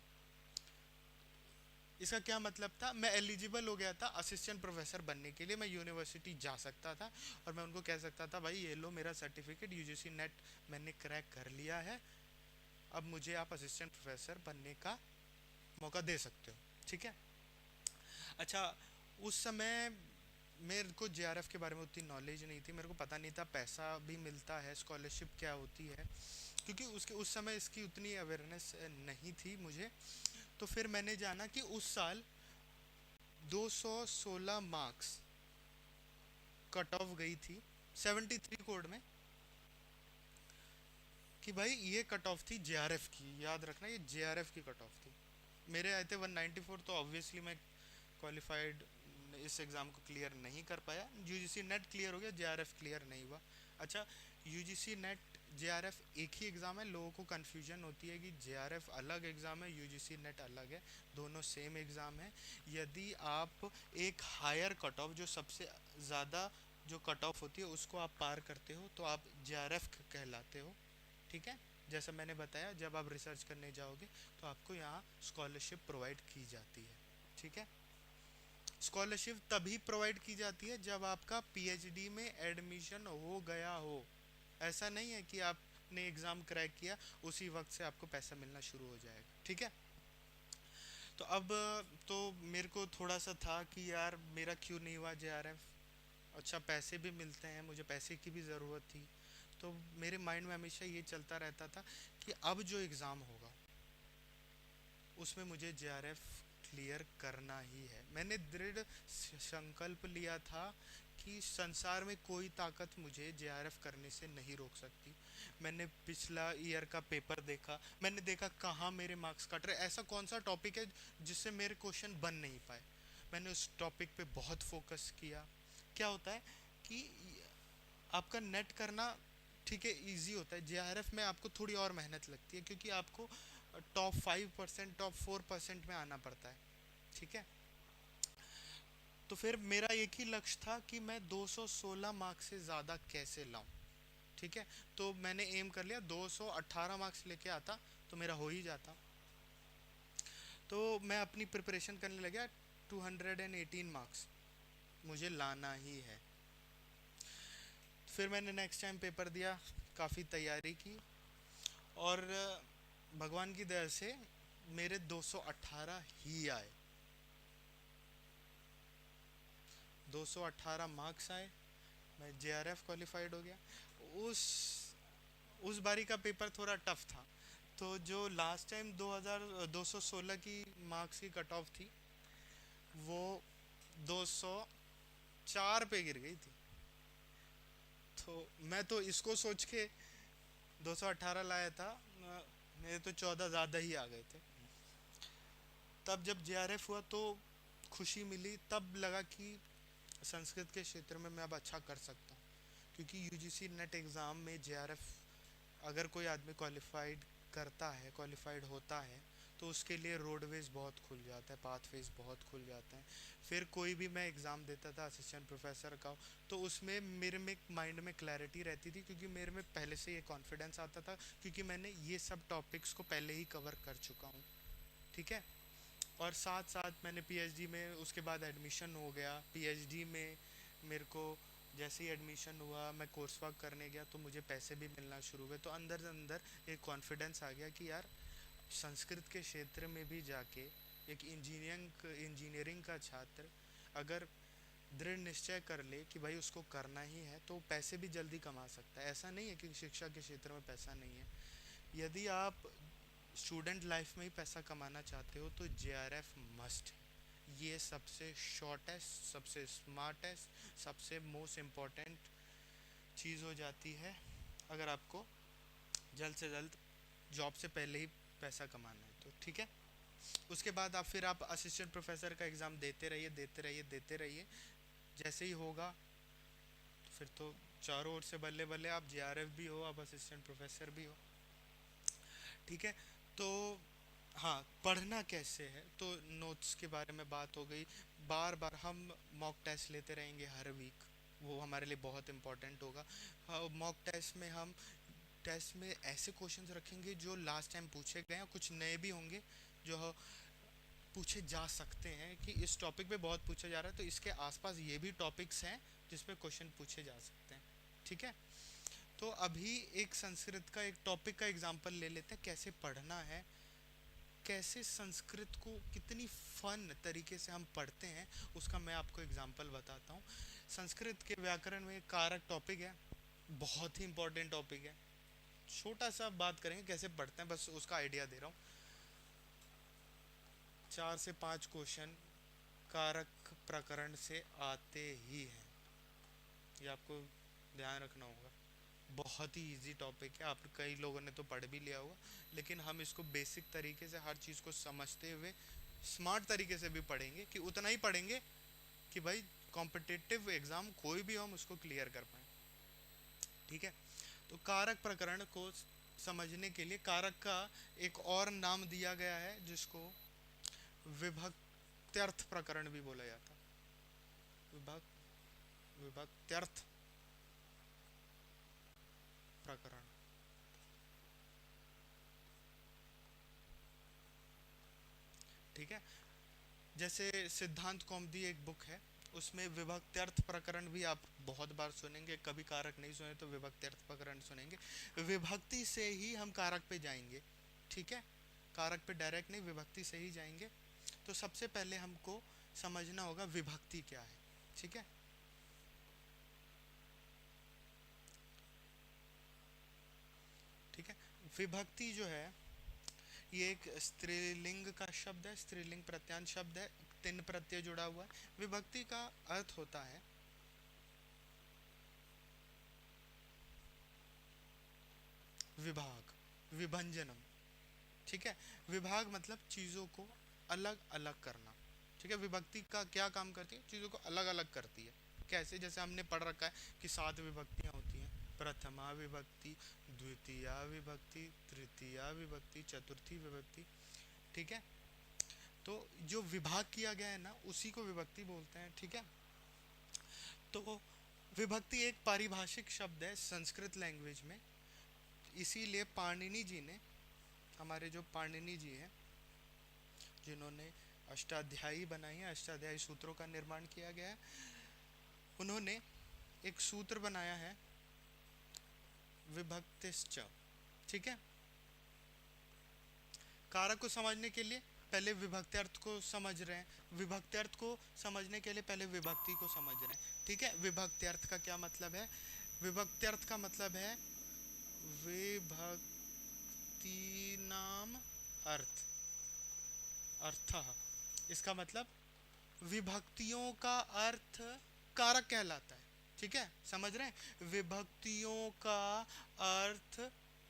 इसका क्या मतलब था, मैं एलिजिबल हो गया था असिस्टेंट प्रोफेसर बनने के लिए, मैं यूनिवर्सिटी जा सकता था और मैं उनको कह सकता था भाई ये लो मेरा सर्टिफिकेट, यूजीसी नेट मैंने क्रैक कर लिया है, अब मुझे आप असिस्टेंट प्रोफेसर बनने का मौका दे सकते हो, ठीक है। अच्छा, उस समय मेरे को जेआरएफ के बारे में उतनी नॉलेज नहीं थी, मेरे को पता नहीं था पैसा भी मिलता है, स्कॉलरशिप क्या होती है, क्योंकि उसके उस समय इसकी उतनी अवेयरनेस नहीं थी मुझे। तो फिर मैंने जाना कि उस साल 216 मार्क्स कट ऑफ गई थी 73 कोड में, कि भाई ये कट ऑफ थी जेआरएफ की, याद रखना ये जेआरएफ की कट ऑफ थी। मेरे आए थे 194, तो ऑब्वियसली मैं क्वालिफाइड इस एग्ज़ाम को क्लियर नहीं कर पाया। यूजीसी नेट क्लियर हो गया, जेआरएफ क्लियर नहीं हुआ। अच्छा, यूजीसी नेट जेआरएफ एक ही एग्ज़ाम है, लोगों को कन्फ्यूजन होती है कि जेआरएफ अलग एग्ज़ाम है, यूजीसी नेट अलग है, दोनों सेम एग्ज़ाम है। यदि आप एक हायर कट ऑफ, जो सबसे ज़्यादा जो कट ऑफ होती है उसको आप पार करते हो तो आप जेआरएफ कहलाते हो, ठीक है। जैसा मैंने बताया, जब आप रिसर्च करने जाओगे तो आपको यहाँ स्कॉलरशिप प्रोवाइड की जाती है, ठीक है। स्कॉलरशिप तभी प्रोवाइड की जाती है जब आपका पीएचडी में एडमिशन हो गया हो। ऐसा नहीं है कि आपने एग्ज़ाम क्रैक किया उसी वक्त से आपको पैसा मिलना शुरू हो जाएगा, ठीक है। तो अब तो मेरे को थोड़ा सा था कि यार मेरा क्यों नहीं हुआ जेआरएफ, अच्छा पैसे भी मिलते हैं, मुझे पैसे की भी ज़रूरत थी। तो मेरे माइंड में हमेशा ये चलता रहता था कि अब जो एग्ज़ाम होगा उसमें मुझे जेआरएफ क्लियर करना ही है। मैंने दृढ़ संकल्प लिया था कि संसार में कोई ताकत मुझे जेआरएफ करने से नहीं रोक सकती। मैंने पिछला ईयर का पेपर देखा, मैंने देखा कहाँ मेरे मार्क्स कट रहे, ऐसा कौन सा टॉपिक है जिससे मेरे क्वेश्चन बन नहीं पाए। मैंने उस टॉपिक पे बहुत फोकस किया। क्या होता है कि आपका नेट करना ठीक है इजी होता है, जेआरएफ में आपको थोड़ी और मेहनत लगती है, क्योंकि आपको टॉप 5% टॉप 4% में आना पड़ता है, ठीक है। तो फिर मेरा एक ही लक्ष्य था कि मैं 216 मार्क्स से ज़्यादा कैसे लाऊं, ठीक है। तो मैंने एम कर लिया 218 मार्क्स लेके आता तो मेरा हो ही जाता। तो मैं अपनी प्रिपरेशन करने लगा, 218 मार्क्स मुझे लाना ही है। फिर मैंने नेक्स्ट टाइम पेपर दिया, काफ़ी तैयारी की, और भगवान की दया से मेरे 218 ही आए, 218 मार्क्स आए, मैं जेआरएफ क्वालिफाइड हो गया। उस उस बारी का पेपर थोड़ा टफ था। तो जो लास्ट टाइम 216 की मार्क्स की कट ऑफ थी, वो 204 पे गिर गई थी। तो मैं तो इसको सोच के 218 लाया था, मेरे तो 14 ज़्यादा ही आ गए थे। तब जब जेआरएफ हुआ तो खुशी मिली, तब लगा कि संस्कृत के क्षेत्र में मैं अब अच्छा कर सकता हूँ। क्योंकि यूजीसी नेट एग्ज़ाम में जेआरएफ अगर कोई आदमी क्वालिफाइड करता है, क्वालिफाइड होता है, तो उसके लिए रोडवेज बहुत खुल जाता है, पाथवेज बहुत खुल जाते हैं। फिर कोई भी मैं एग्ज़ाम देता था असिस्टेंट प्रोफेसर का, तो उसमें मेरे में माइंड में क्लैरिटी रहती थी, क्योंकि मेरे में पहले से ये कॉन्फिडेंस आता था, क्योंकि मैंने ये सब टॉपिक्स को पहले ही कवर कर चुका हूँ। ठीक है। और साथ साथ मैंने पीएचडी में उसके बाद एडमिशन हो गया। पीएचडी में मेरे को जैसे ही एडमिशन हुआ, मैं कोर्स वर्क करने गया, तो मुझे पैसे भी मिलना शुरू हुए। तो अंदर अंदर एक कॉन्फिडेंस आ गया कि यार संस्कृत के क्षेत्र में भी जाके एक इंजीनियरिंग का छात्र अगर दृढ़ निश्चय कर ले कि भाई उसको करना ही है, तो पैसे भी जल्दी कमा सकता है। ऐसा नहीं है कि शिक्षा के क्षेत्र में पैसा नहीं है। यदि आप स्टूडेंट लाइफ में ही पैसा कमाना चाहते हो तो जेआरएफ मस्ट है। ये सबसे शॉर्टेस्ट, सबसे स्मार्टेस्ट, सबसे मोस्ट इम्पॉर्टेंट चीज़ हो जाती है अगर आपको जल्द से जल्द जॉब से पहले ही पैसा कमाना है तो। ठीक है। उसके बाद आप असिस्टेंट प्रोफेसर का एग्ज़ाम देते रहिए, देते रहिए, देते रहिए। जैसे ही होगा तो फिर तो चारों ओर से बल्ले बल्ले, आप जेआरएफ भी हो, आप असिस्टेंट प्रोफेसर भी हो। ठीक है। तो हाँ, पढ़ना कैसे है, तो नोट्स के बारे में बात हो गई। बार बार हम मॉक टेस्ट लेते रहेंगे हर वीक, वो हमारे लिए बहुत इंपॉर्टेंट होगा। मॉक टेस्ट में हम टेस्ट में ऐसे क्वेश्चंस रखेंगे जो लास्ट टाइम पूछे गए हैं, कुछ नए भी होंगे जो पूछे जा सकते हैं कि इस टॉपिक पे बहुत पूछा जा रहा है, तो इसके आसपास ये भी टॉपिक्स हैं जिस पे क्वेश्चन पूछे जा सकते हैं। ठीक है। तो अभी एक संस्कृत का एक टॉपिक का एग्जांपल ले लेते हैं, कैसे पढ़ना है, कैसे संस्कृत को कितनी फन तरीके से हम पढ़ते हैं, उसका मैं आपको एग्जांपल बताता हूँ। संस्कृत के व्याकरण में एक कारक टॉपिक है, बहुत ही इंपॉर्टेंट टॉपिक है। छोटा सा बात करेंगे कैसे पढ़ते हैं, बस उसका आइडिया दे रहा हूँ। 4 से 5 क्वेश्चन कारक प्रकरण से आते ही हैं, ये आपको ध्यान रखना होगा। बहुत ही इजी टॉपिक है, आप कई लोगों ने तो पढ़ भी लिया होगा, लेकिन हम इसको बेसिक तरीके से हर चीज़ को समझते हुए स्मार्ट तरीके से भी पढ़ेंगे, कि उतना ही पढ़ेंगे कि भाई कॉम्पिटिटिव एग्ज़ाम कोई भी हो हम उसको क्लियर कर पाए। ठीक है। तो कारक प्रकरण को समझने के लिए कारक का एक और नाम दिया गया है, जिसको विभक्त्यर्थ प्रकरण भी बोला जाता। विभक्त विभक्त्यर्थ प्रकरण। ठीक है। जैसे सिद्धांत कौमुदी एक बुक है, उसमें विभक्त्यर्थ प्रकरण भी आप बहुत बार सुनेंगे। कभी कारक नहीं सुने तो विभक्त्यर्थ प्रकरण सुनेंगे। विभक्ति से ही हम कारक पे जाएंगे। ठीक है। कारक पे डायरेक्ट नहीं, विभक्ति से ही जाएंगे। तो सबसे पहले हमको समझना होगा विभक्ति क्या है। ठीक है। ठीक है। विभक्ति जो है, ये एक स्त्रीलिंग का शब्द है, स्त्रीलिंग प्रत्यांत शब्द है, 3 प्रत्यय जुड़ा हुआ है। विभक्ति का अर्थ होता है विभाग, विभंजनम। ठीक है। विभाग मतलब चीज़ों को अलग अलग करना। ठीक है। विभक्ति का क्या काम करती है, चीज़ों को अलग अलग करती है। कैसे, जैसे हमने पढ़ रखा है कि 7 विभक्तियाँ होती हैं। प्रथमा विभक्ति, द्वितीया विभक्ति, तृतीया विभक्ति, चतुर्थी विभक्ति। ठीक है। तो जो विभाग किया गया है ना, उसी को विभक्ति बोलते हैं। ठीक है। तो विभक्ति एक पारिभाषिक शब्द है संस्कृत लैंग्वेज में। इसीलिए पाणिनि जी ने, हमारे जो पाणिनि जी हैं, जिन्होंने अष्टाध्यायी बनाई है, अष्टाध्यायी सूत्रों का निर्माण किया गया है, उन्होंने एक सूत्र बनाया है, विभक्तिश्च। ठीक है। कारक को समझने के लिए पहले विभक्ति अर्थ को समझ रहे हैं, विभक्ति अर्थ को समझने के लिए पहले विभक्ति को समझ रहे हैं। ठीक है, विभक्ति अर्थ का क्या मतलब है? विभक्ति अर्थ का मतलब है विभक्ति नाम अर्थ, अर्थः, इसका मतलब विभक्तियों का अर्थ कारक कहलाता है। ठीक है, समझ रहे हैं? विभक्तियों का अर्थ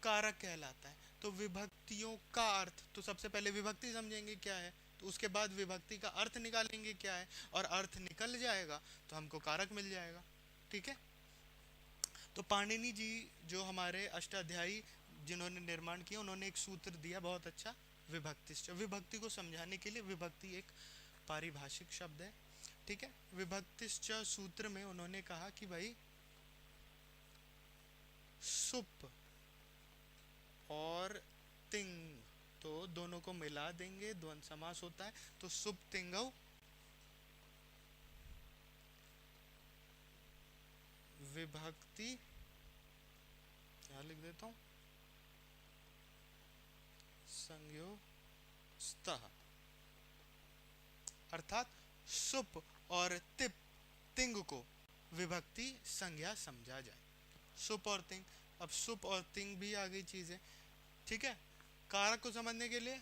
कारक कहलाता है। तो विभक्तियों का अर्थ, तो सबसे पहले विभक्ति समझेंगे क्या है, तो उसके बाद विभक्ति का अर्थ निकालेंगे क्या है, और अर्थ निकल जाएगा तो हमको कारक मिल जाएगा। ठीक है, तो पाणिनि जी जो हमारे अष्टाध्यायी जिन्होंने निर्माण किया, उन्होंने एक सूत्र दिया बहुत अच्छा, विभक्तिश्च। विभक्ति को समझाने के लिए, विभक्ति एक पारिभाषिक शब्द है। ठीक है, विभक्तिश्च सूत्र में उन्होंने कहा कि भाई सुप और तिंग, तो दोनों को मिला देंगे, द्वंद समास होता है, तो सुप तिंगौ विभक्ति, क्या लिख देता हूं, संज्ञोस्तः, अर्थात सुप और तिंग को विभक्ति संज्ञा समझा जाए। सुप और तिंग, अब सुप और तिंग भी आ गई चीज है। ठीक है, कारक को समझने के लिए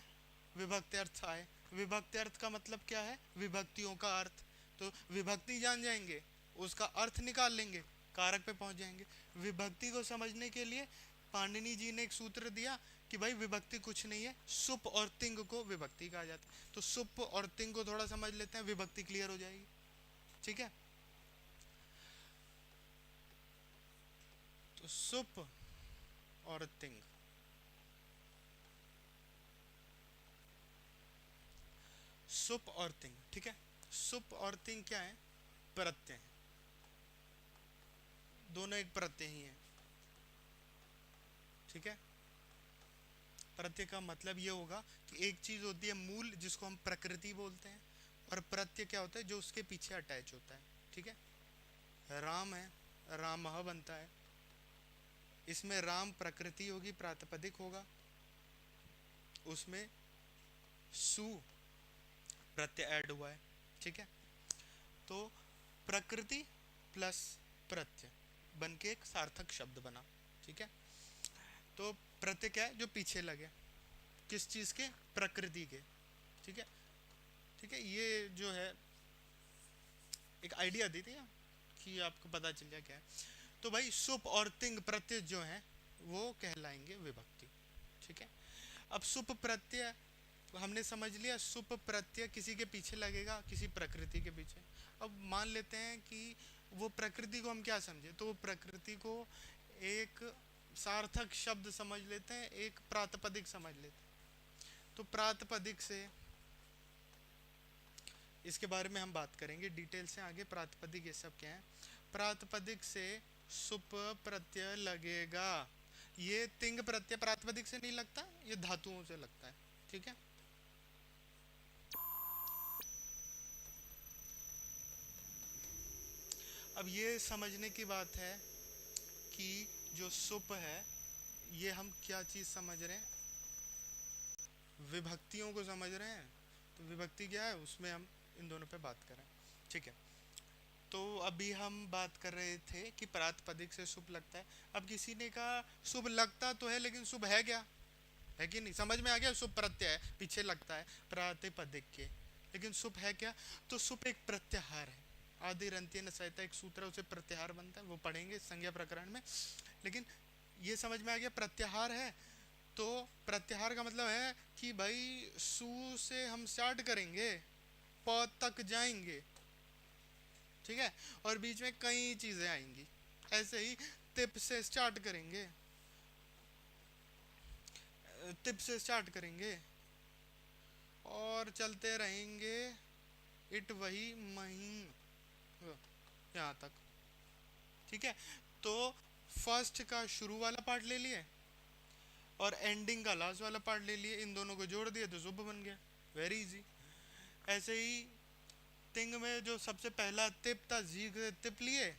विभक्ति अर्थ आए। विभक्ति अर्थ का मतलब क्या है? विभक्तियों का अर्थ। तो विभक्ति जान जाएंगे, उसका अर्थ निकाल लेंगे, कारक पे पहुंच जाएंगे। विभक्ति को समझने के लिए पाणिनि जी ने एक सूत्र दिया कि भाई विभक्ति कुछ नहीं है, सुप और तिंग को विभक्ति कहा जाता है। तो सुप और तिंग को थोड़ा समझ लेते हैं, विभक्ति क्लियर हो जाएगी। ठीक है, तो सुप और तिंग, सुप और तिंग। ठीक है, सुप और तिंग क्या है? प्रत्यय है, दोनों एक प्रत्यय ही है। ठीक है, प्रत्यय का मतलब ये होगा कि एक चीज होती है मूल, जिसको हम प्रकृति बोलते हैं, और प्रत्यय क्या होता है? जो उसके पीछे अटैच होता है। ठीक है, राम है, रामः बनता है, इसमें राम प्रकृति होगी, प्रातिपदिक होगा, उसमें सु प्रत्यय ऐड हुआ है। ठीक है, तो प्रकृति प्लस प्रत्यय बन के एक सार्थक शब्द बना। ठीक है, तो प्रत्यय क्या है? जो पीछे लगे, किस चीज के? प्रकृति के। ठीक है, ठीक है, ये जो है एक आइडिया दी थी कि आपको पता चल जाए क्या है। तो भाई सुप और तिंग प्रत्यय जो है वो कहलाएंगे विभक्ति। ठीक है, अब सुप प्रत्यय हमने समझ लिया, सुप प्रत्यय किसी के पीछे लगेगा, किसी प्रकृति के पीछे। अब मान लेते हैं कि वो प्रकृति को हम क्या समझे, तो वो प्रकृति को एक सार्थक शब्द समझ लेते हैं, एक प्रातिपदिक समझ लेते हैं। तो प्रातिपदिक से इसके बारे में हम बात करेंगे डिटेल से आगे, प्रातिपदिक ये सब क्या है। प्रातिपदिक से सुप प्रत्यय लगेगा, ये तिंग प्रत्यय प्रातिपदिक से नहीं लगता, ये धातुओं से लगता है। ठीक है, अब ये समझने की बात है कि जो सुप है ये हम क्या चीज समझ रहे हैं? विभक्तियों को समझ रहे हैं। तो विभक्ति क्या है, उसमें हम इन दोनों पे बात करें। ठीक है, तो अभी हम बात कर रहे थे कि प्रातिपदिक से शुभ लगता है। अब किसी ने कहा शुभ लगता तो है, लेकिन शुभ है क्या? है कि नहीं? समझ में आ गया? शुभ प्रत्यय है, पीछे लगता है प्रातिपदिक के, लेकिन शुभ है क्या? तो शुभ एक प्रत्याहार है, आदि रंत्यन सहिता एक सूत्र, उसे प्रत्याहार बनता है, वो पढ़ेंगे संज्ञा प्रकरण में। लेकिन ये समझ में आ गया प्रत्याहार है। तो प्रत्याहार का मतलब है कि भाई सु से हम स्टार्ट करेंगे, प तक जाएंगे। ठीक है, और बीच में कई चीजें आएंगी। ऐसे ही तिप से स्टार्ट करेंगे, तिप से स्टार्ट करेंगे और चलते रहेंगे इट वही मही यहाँ तक। ठीक है, तो फर्स्ट का शुरू वाला पार्ट ले लिए और एंडिंग का लास्ट वाला पार्ट ले लिए, इन दोनों को जोड़ दिया तो शुभ बन गया, वेरी इजी। ऐसे ही तिंग में जो सबसे पहला तिप था, जीग तिप लिए,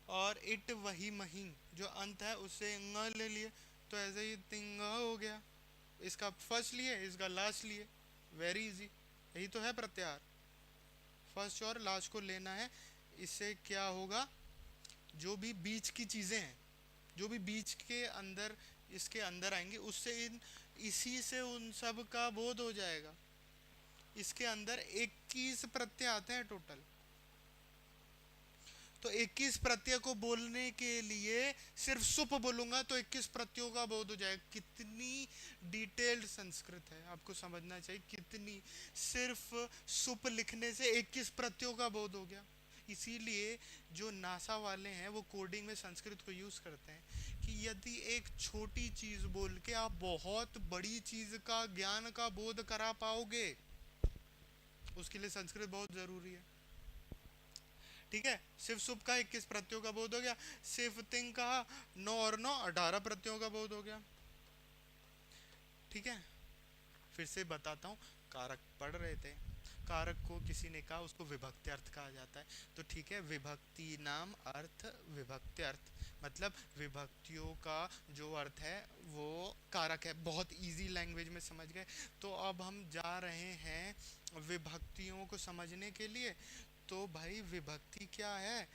और इट वही मही जो अंत है उससे न ले लिए, तो ऐसे ही तिंग हो गया। इसका फर्स्ट लिए, इसका लास्ट लिए, वेरी इजी। यही तो है प्रत्याहार, फर्स्ट और लास्ट को लेना है। इससे क्या होगा, जो भी बीच की चीजें हैं, जो भी बीच के अंदर इसके अंदर आएंगे, उससे इन इसी से उन सब का बोध हो जाएगा। इसके अंदर 21 प्रत्यय आते हैं टोटल। तो 21 प्रत्यय को बोलने के लिए सिर्फ सुप बोलूंगा तो 21 प्रत्ययों का बोध हो जाएगा। कितनी डिटेल्ड संस्कृत है, आपको समझना चाहिए कितनी। सिर्फ सुप लिखने से 21 प्रत्ययों का बोध हो गया। इसीलिए जो नासा वाले हैं वो कोडिंग में संस्कृत को यूज करते हैं कि यदि एक छोटी चीज बोल के आप बहुत बड़ी चीज का ज्ञान का बोध करा पाओगे, उसके लिए संस्कृत बहुत जरूरी है। ठीक है, सिर्फ सुप का 21 प्रत्ययों का बोध हो गया। सिर्फ तिंग का 9 और 9 18 प्रत्ययों का बोध हो गया। ठीक है, फिर से बताता हूँ, कारक पढ़ रहे थे, कारक को किसी ने कहा उसको विभक्ति अर्थ कहा जाता है। तो ठीक है, विभक्ति नाम अर्थ विभक्ति अर्थ, मतलब विभक्तियों का जो अर्थ है वो कारक है। बहुत इजी लैंग्वेज में समझ गए। तो अब हम जा रहे हैं विभक्तियों को समझने के लिए। तो भाई विभक्ति क्या है,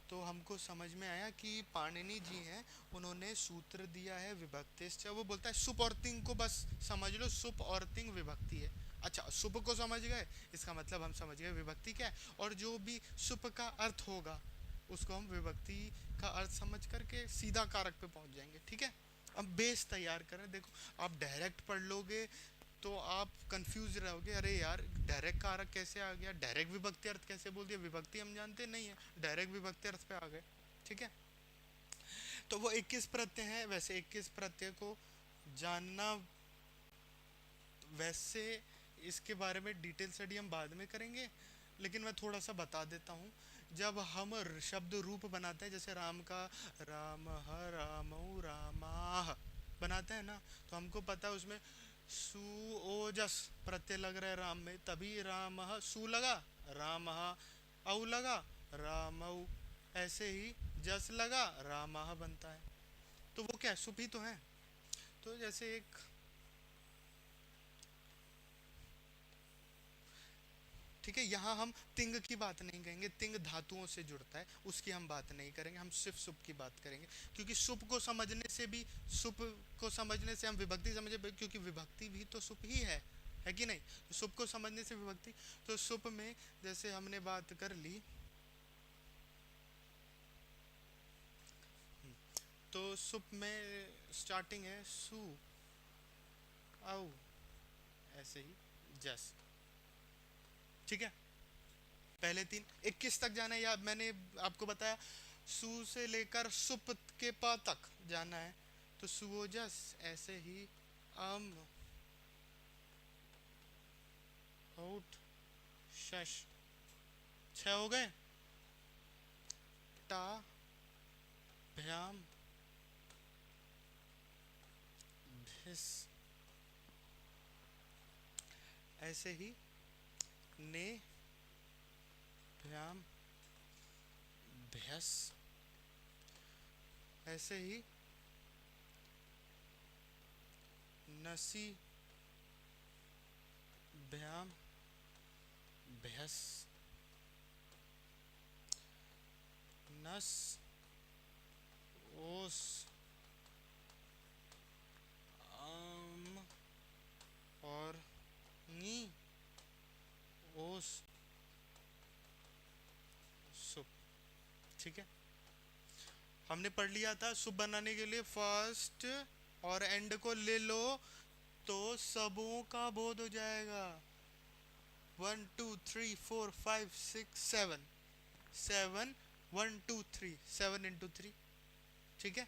तो हमको समझ में आया कि पाणिनि जी हैं, उन्होंने सूत्र दिया है विभक्तिश्च। वो बोलता है सुप और तिंग को बस समझ लो, सुप और तिंग विभक्ति है। अच्छा, सुप को समझ गए, इसका मतलब हम समझ गए विभक्ति क्या है। और जो भी सुप का अर्थ होगा उसको हम विभक्ति का अर्थ समझ करके सीधा कारक पे पहुंच जाएंगे। ठीक है, अब बेस तैयार करें। देखो, आप डायरेक्ट पढ़ लोगे तो आप कंफ्यूज रहोगे, अरे यार डायरेक्ट कारक कैसे आ गया, डायरेक्ट विभक्ति अर्थ कैसे बोल दिया, विभक्ति हम जानते नहीं है, डायरेक्ट विभक्ति अर्थ पे आ गए। ठीक है, तो वो 21 प्रत्यय है। वैसे 21 प्रत्यय को जानना, वैसे इसके बारे में डिटेल स्टडी हम बाद में करेंगे, लेकिन मैं थोड़ा सा बता देता हूँ। जब हम शब्द रूप बनाते हैं, जैसे राम का राम रामौ रामाह बनाते हैं ना, तो हमको पता है उसमें सु ओजस प्रत्यय लग रहा है राम में, तभी राम सु लगा, राम औ लगा, रामौ, ऐसे ही जस लगा, रामाह बनता है। तो वो क्या सुप ही तो है। तो जैसे एक, ठीक है, यहाँ हम तिंग की बात नहीं करेंगे, तिंग धातुओं से जुड़ता है, उसकी हम बात नहीं करेंगे, हम सिर्फ सुप की बात करेंगे। क्योंकि सुप को समझने से भी, सुप को समझने से हम विभक्ति समझे, क्योंकि विभक्ति भी तो सुप ही है कि नहीं। तो सुप को समझने से विभक्ति, तो सुप में जैसे हमने बात कर ली, तो सुप में स्टार्टिंग है सु औ, ऐसे ही जस। ठीक है, पहले 3 21 तक जाना है, या मैंने आपको बताया सु से लेकर सुप के प तक जाना है। तो सुओजस, ऐसे ही अम औट शश, 6 हो गए। टा भ्याम भिस, ऐसे ही ने भ्याम भ्यस, ऐसे ही नसी भ्याम भ्यस, नस ओस आम और नी ओस सुप। ठीक है, हमने पढ़ लिया था सुप बनाने के लिए फर्स्ट और एंड को ले लो तो सबों का बोध हो जाएगा। 1 2 3 4 5 6 7 7 1 2 3 7 इंटू 3। ठीक है,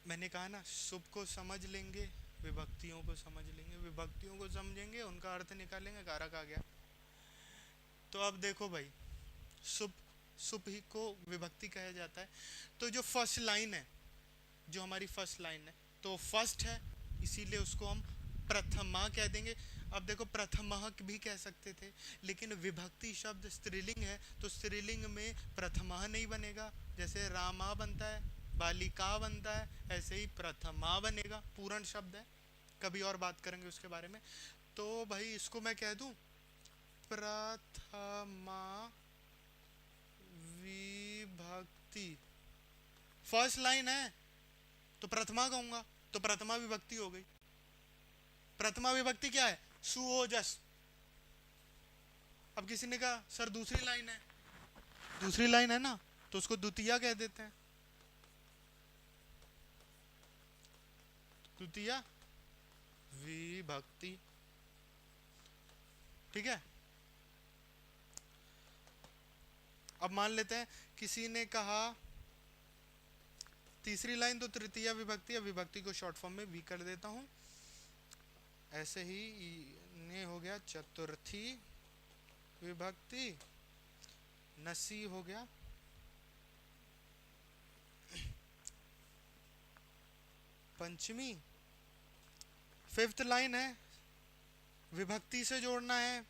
मैंने कहा ना सुप को समझ लेंगे, विभक्तियों को समझ लेंगे, विभक्तियों को समझेंगे, उनका अर्थ निकालेंगे, कारक आ गया। तो अब देखो भाई, सुप, सुप ही को विभक्ति कहा जाता है। तो जो फर्स्ट लाइन है, जो हमारी फर्स्ट लाइन है, तो फर्स्ट है, इसीलिए उसको हम प्रथमा कह देंगे। अब देखो प्रथमः भी कह सकते थे, लेकिन विभक्ति शब्द स्त्रीलिंग है, तो स्त्रीलिंग में प्रथमः नहीं बनेगा। जैसे रामा बनता है, बालिका बनता है, ऐसे ही प्रथमा बनेगा, पूर्ण शब्द है, कभी और बात करेंगे उसके बारे में। तो भाई इसको मैं कह दूं प्रथमा विभक्ति, फर्स्ट लाइन है तो प्रथमा कहूंगा, तो प्रथमा विभक्ति हो गई। प्रथमा विभक्ति क्या है? सुओजस। अब किसी ने कहा सर दूसरी लाइन है, दूसरी लाइन है ना, तो उसको द्वितीया कह देते हैं, द्वितीया विभक्ति। ठीक है। अब मान लेते हैं किसी ने कहा तीसरी लाइन तो तृतीया विभक्ति, अब विभक्ति को शॉर्ट फॉर्म में वी कर देता हूं, ऐसे ही ने हो गया चतुर्थी विभक्ति, नसी हो गया पंचमी। फिफ्थ लाइन है विभक्ति से जोड़ना है,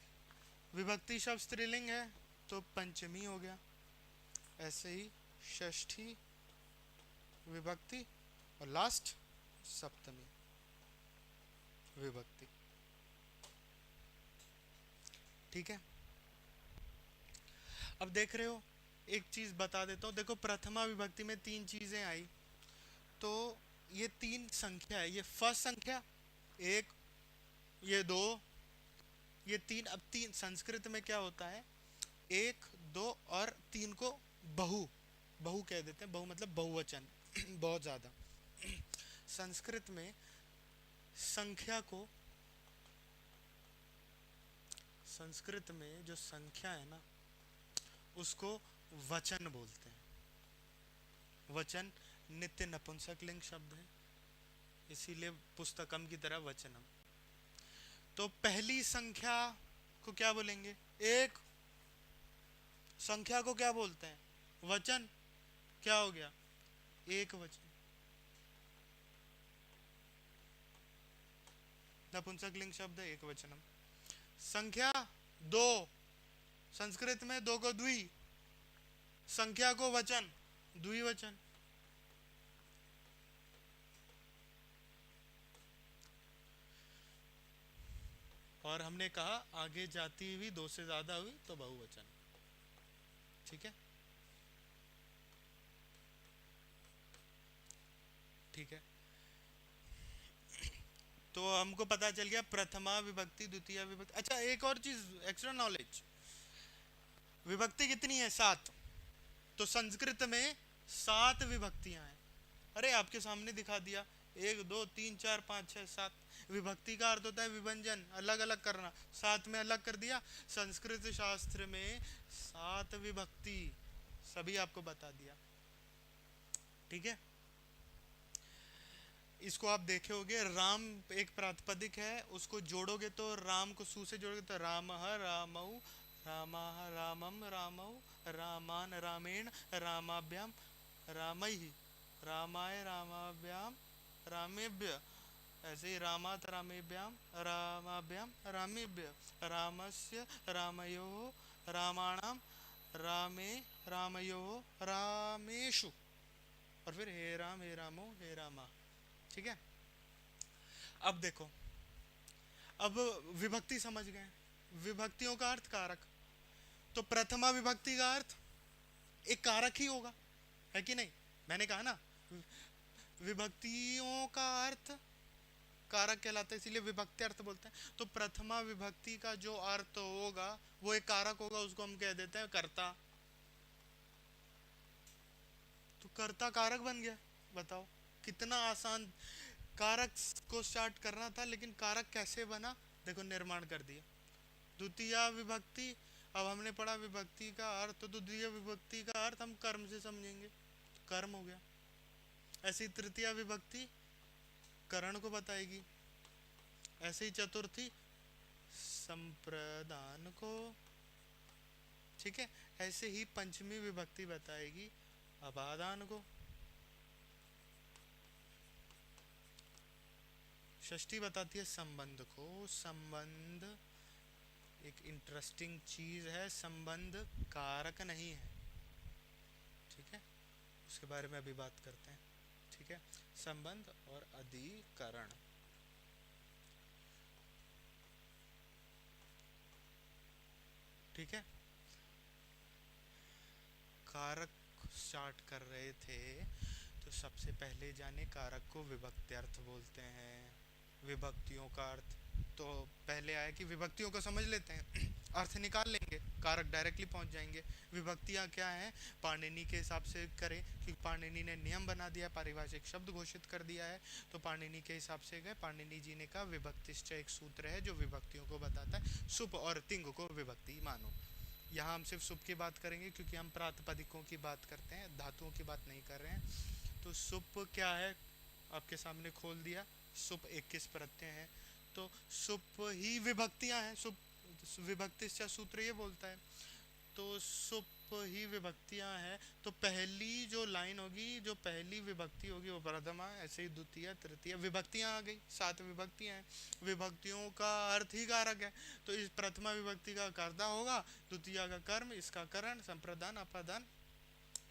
विभक्ति शब्द स्त्रीलिंग है तो पंचमी हो गया, ऐसे ही षष्ठी विभक्ति, और लास्ट सप्तमी विभक्ति। ठीक है। अब देख रहे हो, एक चीज बता देता हूं, देखो प्रथमा विभक्ति में तीन चीजें आई, तो ये तीन संख्या है, ये फर्स्ट संख्या एक, ये दो, ये तीन। अब तीन संस्कृत में क्या होता है, एक दो और तीन को बहु, बहु कह देते हैं, बहु मतलब बहुवचन बहुत ज्यादा। संस्कृत में संख्या को, संस्कृत में जो संख्या है ना उसको वचन बोलते हैं। वचन नित्य नपुंसक लिंग शब्द है, इसीलिए पुस्तकम की तरह वचनम। तो पहली संख्या को क्या बोलेंगे? एक। संख्या को क्या बोलते हैं? वचन। क्या हो गया? एक वचन। नपुंसक लिंग शब्द है, एक वचनम। संख्या दो, संस्कृत में दो को द्वि, संख्या को वचन द्विवचन। और हमने कहा आगे जाती हुई दो से ज्यादा हुई तो बहुवचन। ठीक है, ठीक है। तो हमको पता चल गया प्रथमा विभक्ति, द्वितीय विभक्ति। अच्छा एक और चीज एक्स्ट्रा नॉलेज, विभक्ति कितनी है? 7। तो संस्कृत में 7 विभक्तियां हैं। अरे आपके सामने दिखा दिया, 1 2 3 4 5 6 7। विभक्ति का अर्थ होता है विभंजन, अलग अलग करना, 7 में अलग कर दिया। संस्कृत शास्त्र में 7 विभक्ति, सभी आपको बता दिया। ठीक है। इसको आप देखे होगे, राम एक प्रातिपदिक है, उसको जोड़ोगे तो राम को सु से जोड़ोगे तो रामः रामौ, रामाः रामम रामौ, रामान रामेण, रामाभ्याम रामैः, रामाय रामाभ्याम रामेभ्य, ऐसे ही रामात रामेभ्याम रामाभ्याम रामेभ्य, रामस्य रामयोः रामाणाम रामे रामयोः रामेषु, और फिर हे राम हे रामो हे रामा। ठीक है। अब देखो, अब विभक्ति समझ गए, विभक्तियों का अर्थ कारक। तो प्रथमा विभक्ति का अर्थ एक कारक ही होगा, है कि नहीं? मैंने कहा ना विभक्तियों का अर्थ कारक कहलाता है, इसीलिए विभक्ति अर्थ बोलते हैं। तो प्रथमा विभक्ति का जो अर्थ होगा वो एक कारक होगा, उसको हम कह देते हैं कर्ता। तो कर्ता कारक बन गया। बताओ कितना आसान, कारक को स्टार्ट करना था लेकिन कारक कैसे बना, देखो निर्माण कर दिया। द्वितीय विभक्ति, अब हमने पढ़ा विभक्ति का अर्थ, तो द्वितीय विभक्ति का अर्थ हम कर्म से समझेंगे, कर्म हो गया। ऐसी तृतीय विभक्ति करण को बताएगी, ऐसे ही चतुर्थी संप्रदान को। ठीक है। ऐसे ही पंचमी विभक्ति बताएगी अपादान को। षष्ठी बताती है संबंध को। संबंध एक इंटरेस्टिंग चीज है, संबंध कारक नहीं है। ठीक है, उसके बारे में अभी बात करते हैं। ठीक है, संबंध और अधिकरण। ठीक है, कारक स्टार्ट कर रहे थे, तो सबसे पहले जाने कारक को विभक्ति अर्थ बोलते हैं। विभक्तियों का अर्थ तो पहले आया कि विभक्तियों को समझ लेते हैं अर्थ निकाल लेंगे, कारक डायरेक्टली पहुंच जाएंगे। विभक्तियां क्या हैं, पाणिनि के हिसाब से करें, क्योंकि पाणिनि ने नियम बना दिया, पारिभाषिक शब्द घोषित कर दिया है, तो पाणिनि के हिसाब से गए। पाणिनि जी ने कहा विभक्तिश्च एक सूत्र है जो विभक्तियों को बताता है, सुप और तिंग को विभक्ति मानो। यहाँ हम सिर्फ सुप की बात करेंगे क्योंकि हम प्रातिपदिकों की बात करते हैं, धातुओं की बात नहीं कर रहे हैं। तो सुप क्या है, आपके सामने खोल दिया। सुप 21 प्रत्यय हैं, तो सुप ही विभक्तियां हैं। सुप विभक्ति सूत्र ये बोलता है, तो सुप ही विभक्तियां हैं। तो पहली जो लाइन होगी, जो पहली विभक्ति होगी वो प्रथमा, ऐसे ही द्वितीय तृतीय विभक्तियां आ गई, 7 विभक्तियां हैं। विभक्तियों का अर्थ ही कारक है, तो इस प्रथमा विभक्ति का कर्ता होगा, द्वितीय का कर्म, इसका करण, संप्रदान अपादान,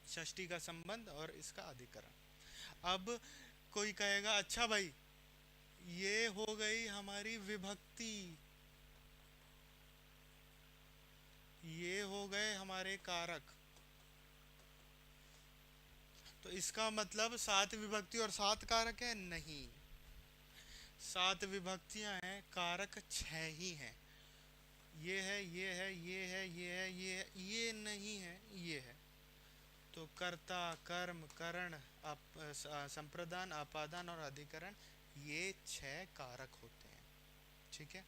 षष्ठी का संबंध और इसका अधिकरण। अब कोई कहेगा अच्छा भाई ये हो गई हमारी विभक्ति, ये हो गए हमारे कारक, तो इसका मतलब 7 विभक्ति और 7 कारक है? नहीं, 7 विभक्तियां हैं, कारक 6 ही हैं। ये है, ये है, ये है, ये है, ये है, ये नहीं है, ये है। तो कर्ता, कर्म, करण, संप्रदान, अपादान और अधिकरण, ये 6 कारक होते हैं। ठीक है,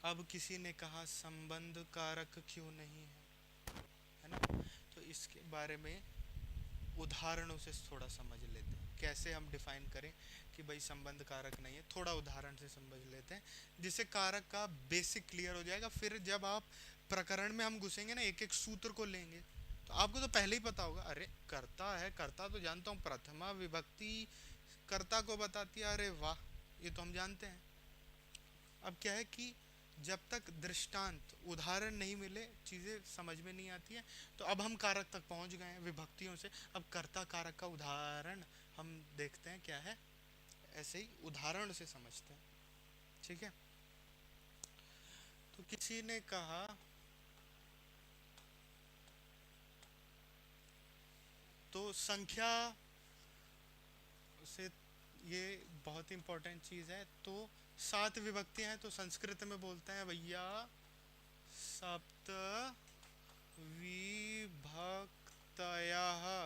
अब किसी ने कहा संबंध कारक क्यों नहीं है ना, तो इसके बारे में उदाहरणों से थोड़ा समझ लेते हैं, कैसे हम डिफाइन करें कि भाई संबंध कारक नहीं है। थोड़ा उदाहरण से समझ लेते हैं जिससे कारक का बेसिक क्लियर हो जाएगा। फिर जब आप प्रकरण में हम घुसेंगे ना, एक एक सूत्र को लेंगे, तो आपको तो पहले ही पता होगा, अरे कर्ता है, कर्ता तो जानता हूँ, प्रथमा विभक्ति कर्ता को बताती है, अरे वाह ये तो हम जानते हैं। अब क्या है कि जब तक दृष्टांत उदाहरण नहीं मिले चीज़ें समझ में नहीं आती है। तो अब हम कारक तक पहुंच गए हैं विभक्तियों से, अब कर्ता कारक का उदाहरण हम देखते हैं क्या है, ऐसे ही उदाहरण से समझते हैं। ठीक है, तो किसी ने कहा तो संख्या से, ये बहुत इंपॉर्टेंट चीज़ है। तो 7 विभक्तियां हैं, तो संस्कृत में बोलते हैं भैया सप्त विभक्तयः,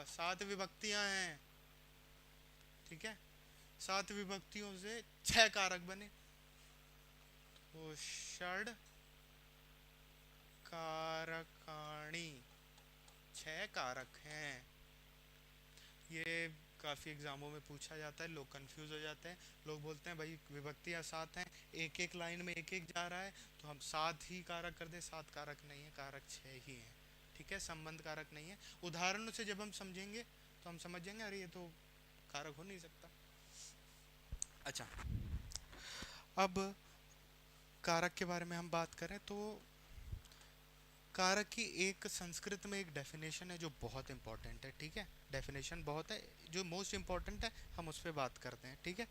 7 विभक्तियां हैं। ठीक है, 7 विभक्तियों से 6 कारक बने, तो षड कारकाणी, 6 कारक हैं। ये काफ़ी एग्जामों में पूछा जाता है, लोग कंफ्यूज हो जाते हैं। लोग बोलते हैं भाई विभक्तियाँ 7 हैं, एक एक लाइन में एक एक जा रहा है, तो हम 7 ही कारक कर दें। 7 कारक नहीं है, कारक 6 ही हैं। ठीक है, संबंध कारक नहीं है। उदाहरणों से जब हम समझेंगे तो हम समझ जाएंगे अरे ये तो कारक हो नहीं सकता। अच्छा, अब कारक के बारे में हम बात करें तो कारक की एक संस्कृत में एक डेफिनेशन है जो बहुत इंपॉर्टेंट है। ठीक है, डेफिनेशन बहुत है, जो मोस्ट इंपॉर्टेंट है हम उस पर बात करते हैं। ठीक है,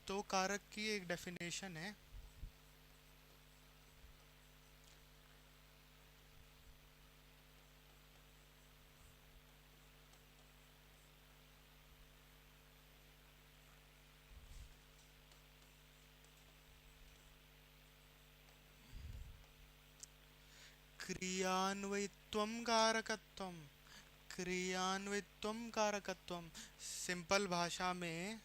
तो कारक की एक डेफिनेशन है, क्रियान्वयित्वम कारकत्वम। क्रियान्वयित्वम कारकत्वम, सिंपल भाषा में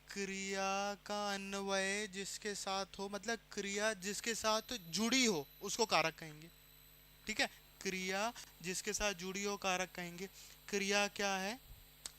क्रिया का अन्वय जिसके साथ हो, मतलब क्रिया जिसके साथ जुड़ी हो उसको कारक कहेंगे। ठीक है, क्रिया जिसके साथ जुड़ी हो कारक कहेंगे। क्रिया क्या है,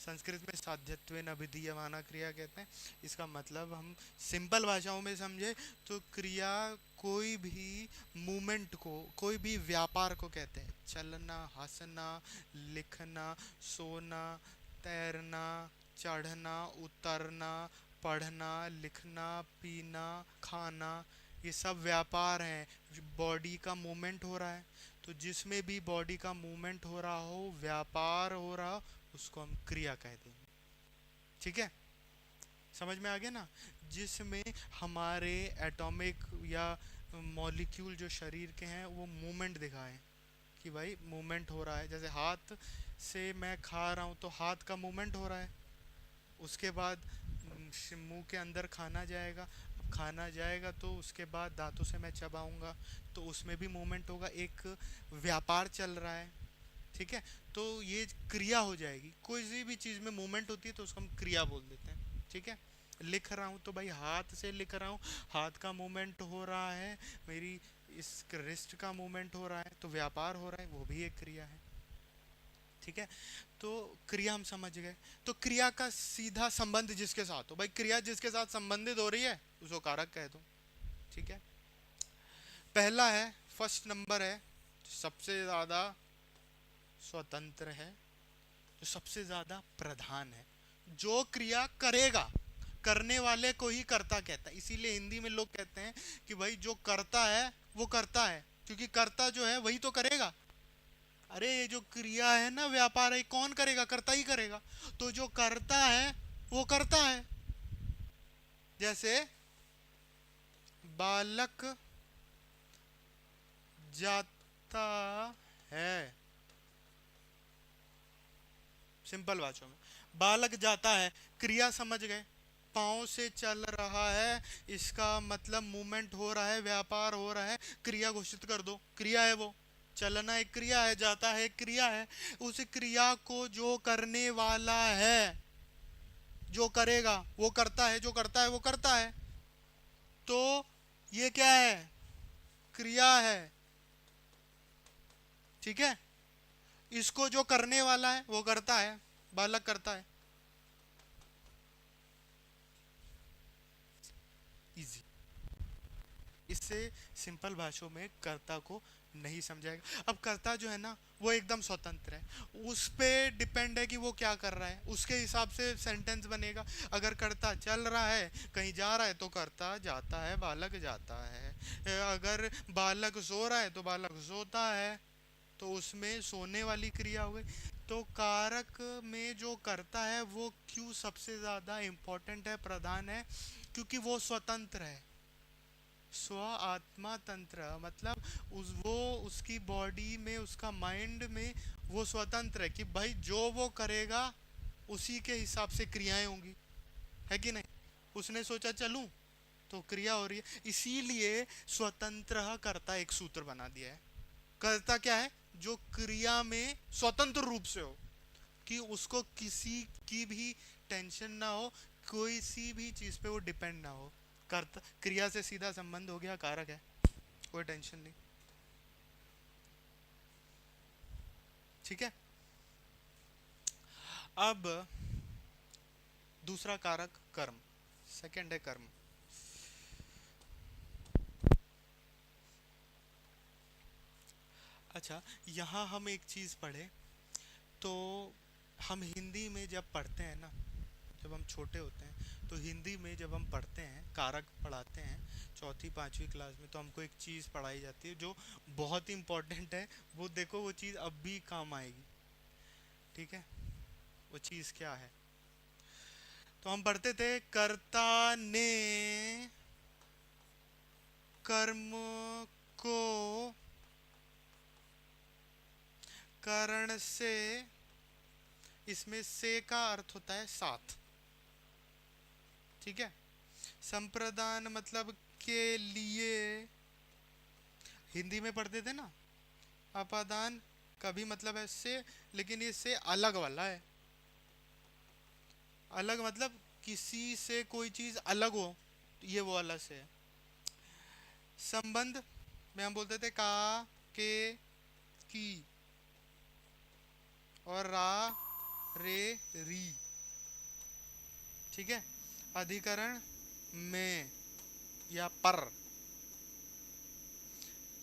संस्कृत में साध्यत्वेन अभिधीयमाना क्रिया कहते हैं। इसका मतलब हम सिंपल भाषाओं में समझे तो क्रिया कोई भी मूवमेंट को, कोई भी व्यापार को कहते हैं। चलना, हंसना, लिखना, सोना, तैरना, चढ़ना, उतरना, पढ़ना, लिखना, पीना, खाना, ये सब व्यापार हैं, बॉडी का मूवमेंट हो रहा है। तो जिसमें भी बॉडी का मूवमेंट हो रहा हो, व्यापार हो रहा हो, उसको हम क्रिया कह देंगे। ठीक है, समझ में आ गया ना। जिसमें हमारे एटॉमिक या मॉलिक्यूल जो शरीर के हैं वो मूवमेंट दिखाएं कि भाई मूवमेंट हो रहा है। जैसे हाथ से मैं खा रहा हूँ तो हाथ का मूवमेंट हो रहा है। उसके बाद मुंह के अंदर खाना जाएगा, अब खाना जाएगा तो उसके बाद दांतों से मैं चबाऊंगा, तो उसमें भी मूवमेंट होगा, एक व्यापार चल रहा है। ठीक है, तो ये क्रिया हो जाएगी। कोई सी भी चीज़ में मूवमेंट होती है तो उसको हम क्रिया बोल देते हैं। ठीक है, लिख रहा हूँ तो भाई हाथ से लिख रहा हूँ, हाथ का मूवमेंट हो रहा है, मेरी इस रिस्ट का मूवमेंट हो रहा है, तो व्यापार हो रहा है, वो भी एक क्रिया है। ठीक है, तो क्रिया हम समझ गए। तो क्रिया का सीधा संबंध जिसके साथ हो, भाई क्रिया जिसके साथ संबंधित हो रही है उसको कारक कह दो। ठीक है, पहला है, फर्स्ट नंबर है, सबसे ज्यादा स्वतंत्र है, जो सबसे ज्यादा प्रधान है, जो क्रिया करेगा, करने वाले को ही कर्ता कहता है। इसीलिए हिंदी में लोग कहते हैं कि भाई जो करता है वो करता है, क्योंकि कर्ता जो है वही तो करेगा। अरे ये जो क्रिया है ना, व्यापार है, कौन करेगा? कर्ता ही करेगा। तो जो करता है वो करता है। जैसे बालक जाता है, सिंपल भाषा में बालक जाता है, क्रिया समझ गए, पाँव से चल रहा है, इसका मतलब मूवमेंट हो रहा है, व्यापार हो रहा है, क्रिया घोषित कर दो, क्रिया है वो। चलना एक क्रिया है, जाता है एक क्रिया है। उस क्रिया को जो करने वाला है, जो करेगा वो करता है, जो करता है वो करता है। तो ये क्या है? क्रिया है। ठीक है, इसको जो करने वाला है वो करता है, बालक करता है। इजी। इससे सिंपल भाषा में कर्ता को नहीं समझाएगा। अब कर्ता जो है ना वो एकदम स्वतंत्र है, उस पे डिपेंड है कि वो क्या कर रहा है, उसके हिसाब से सेंटेंस बनेगा। अगर कर्ता चल रहा है, कहीं जा रहा है, तो कर्ता जाता है, बालक जाता है। अगर बालक सो रहा है तो बालक सोता है, तो उसमें सोने वाली क्रिया हो गई। तो कारक में जो करता है वो क्यों सबसे ज्यादा इंपॉर्टेंट है, प्रधान है? क्योंकि वो स्वतंत्र है। स्व आत्मा तंत्र मतलब वो उसकी बॉडी में, उसका माइंड में वो स्वतंत्र है कि भाई जो वो करेगा उसी के हिसाब से क्रियाएं होंगी, है कि नहीं? उसने सोचा चलूं तो क्रिया हो रही है। इसीलिए स्वतंत्र कर्ता एक सूत्र बना दिया है। कर्ता क्या है? जो क्रिया में स्वतंत्र रूप से हो, कि उसको किसी की भी टेंशन ना हो, कोई सी भी चीज पे वो डिपेंड ना हो। कर्ता क्रिया से सीधा संबंध हो गया, कारक है, कोई टेंशन नहीं। ठीक है, अब दूसरा कारक कर्म, सेकंड है कर्म। अच्छा, यहाँ हम एक चीज पढ़े तो, हम हिंदी में जब पढ़ते हैं ना, जब हम छोटे होते हैं तो हिंदी में जब हम पढ़ते हैं, कारक पढ़ाते हैं चौथी पांचवी क्लास में, तो हमको एक चीज़ पढ़ाई जाती है जो बहुत ही इंपॉर्टेंट है। वो देखो, वो चीज़ अब भी काम आएगी। ठीक है, वो चीज़ क्या है? तो हम पढ़ते थे, कर्ता ने कर्म को करण से, इसमें से का अर्थ होता है साथ। ठीक है, संप्रदान मतलब के लिए, हिंदी में पढ़ते थे ना, अपादान का भी मतलब है से, लेकिन ये से अलग वाला है। अलग मतलब किसी से कोई चीज अलग हो, तो ये वो वाला से है। संबंध में हम बोलते थे का, के, की, और रा, रे, री। ठीक है, अधिकरण में या पर।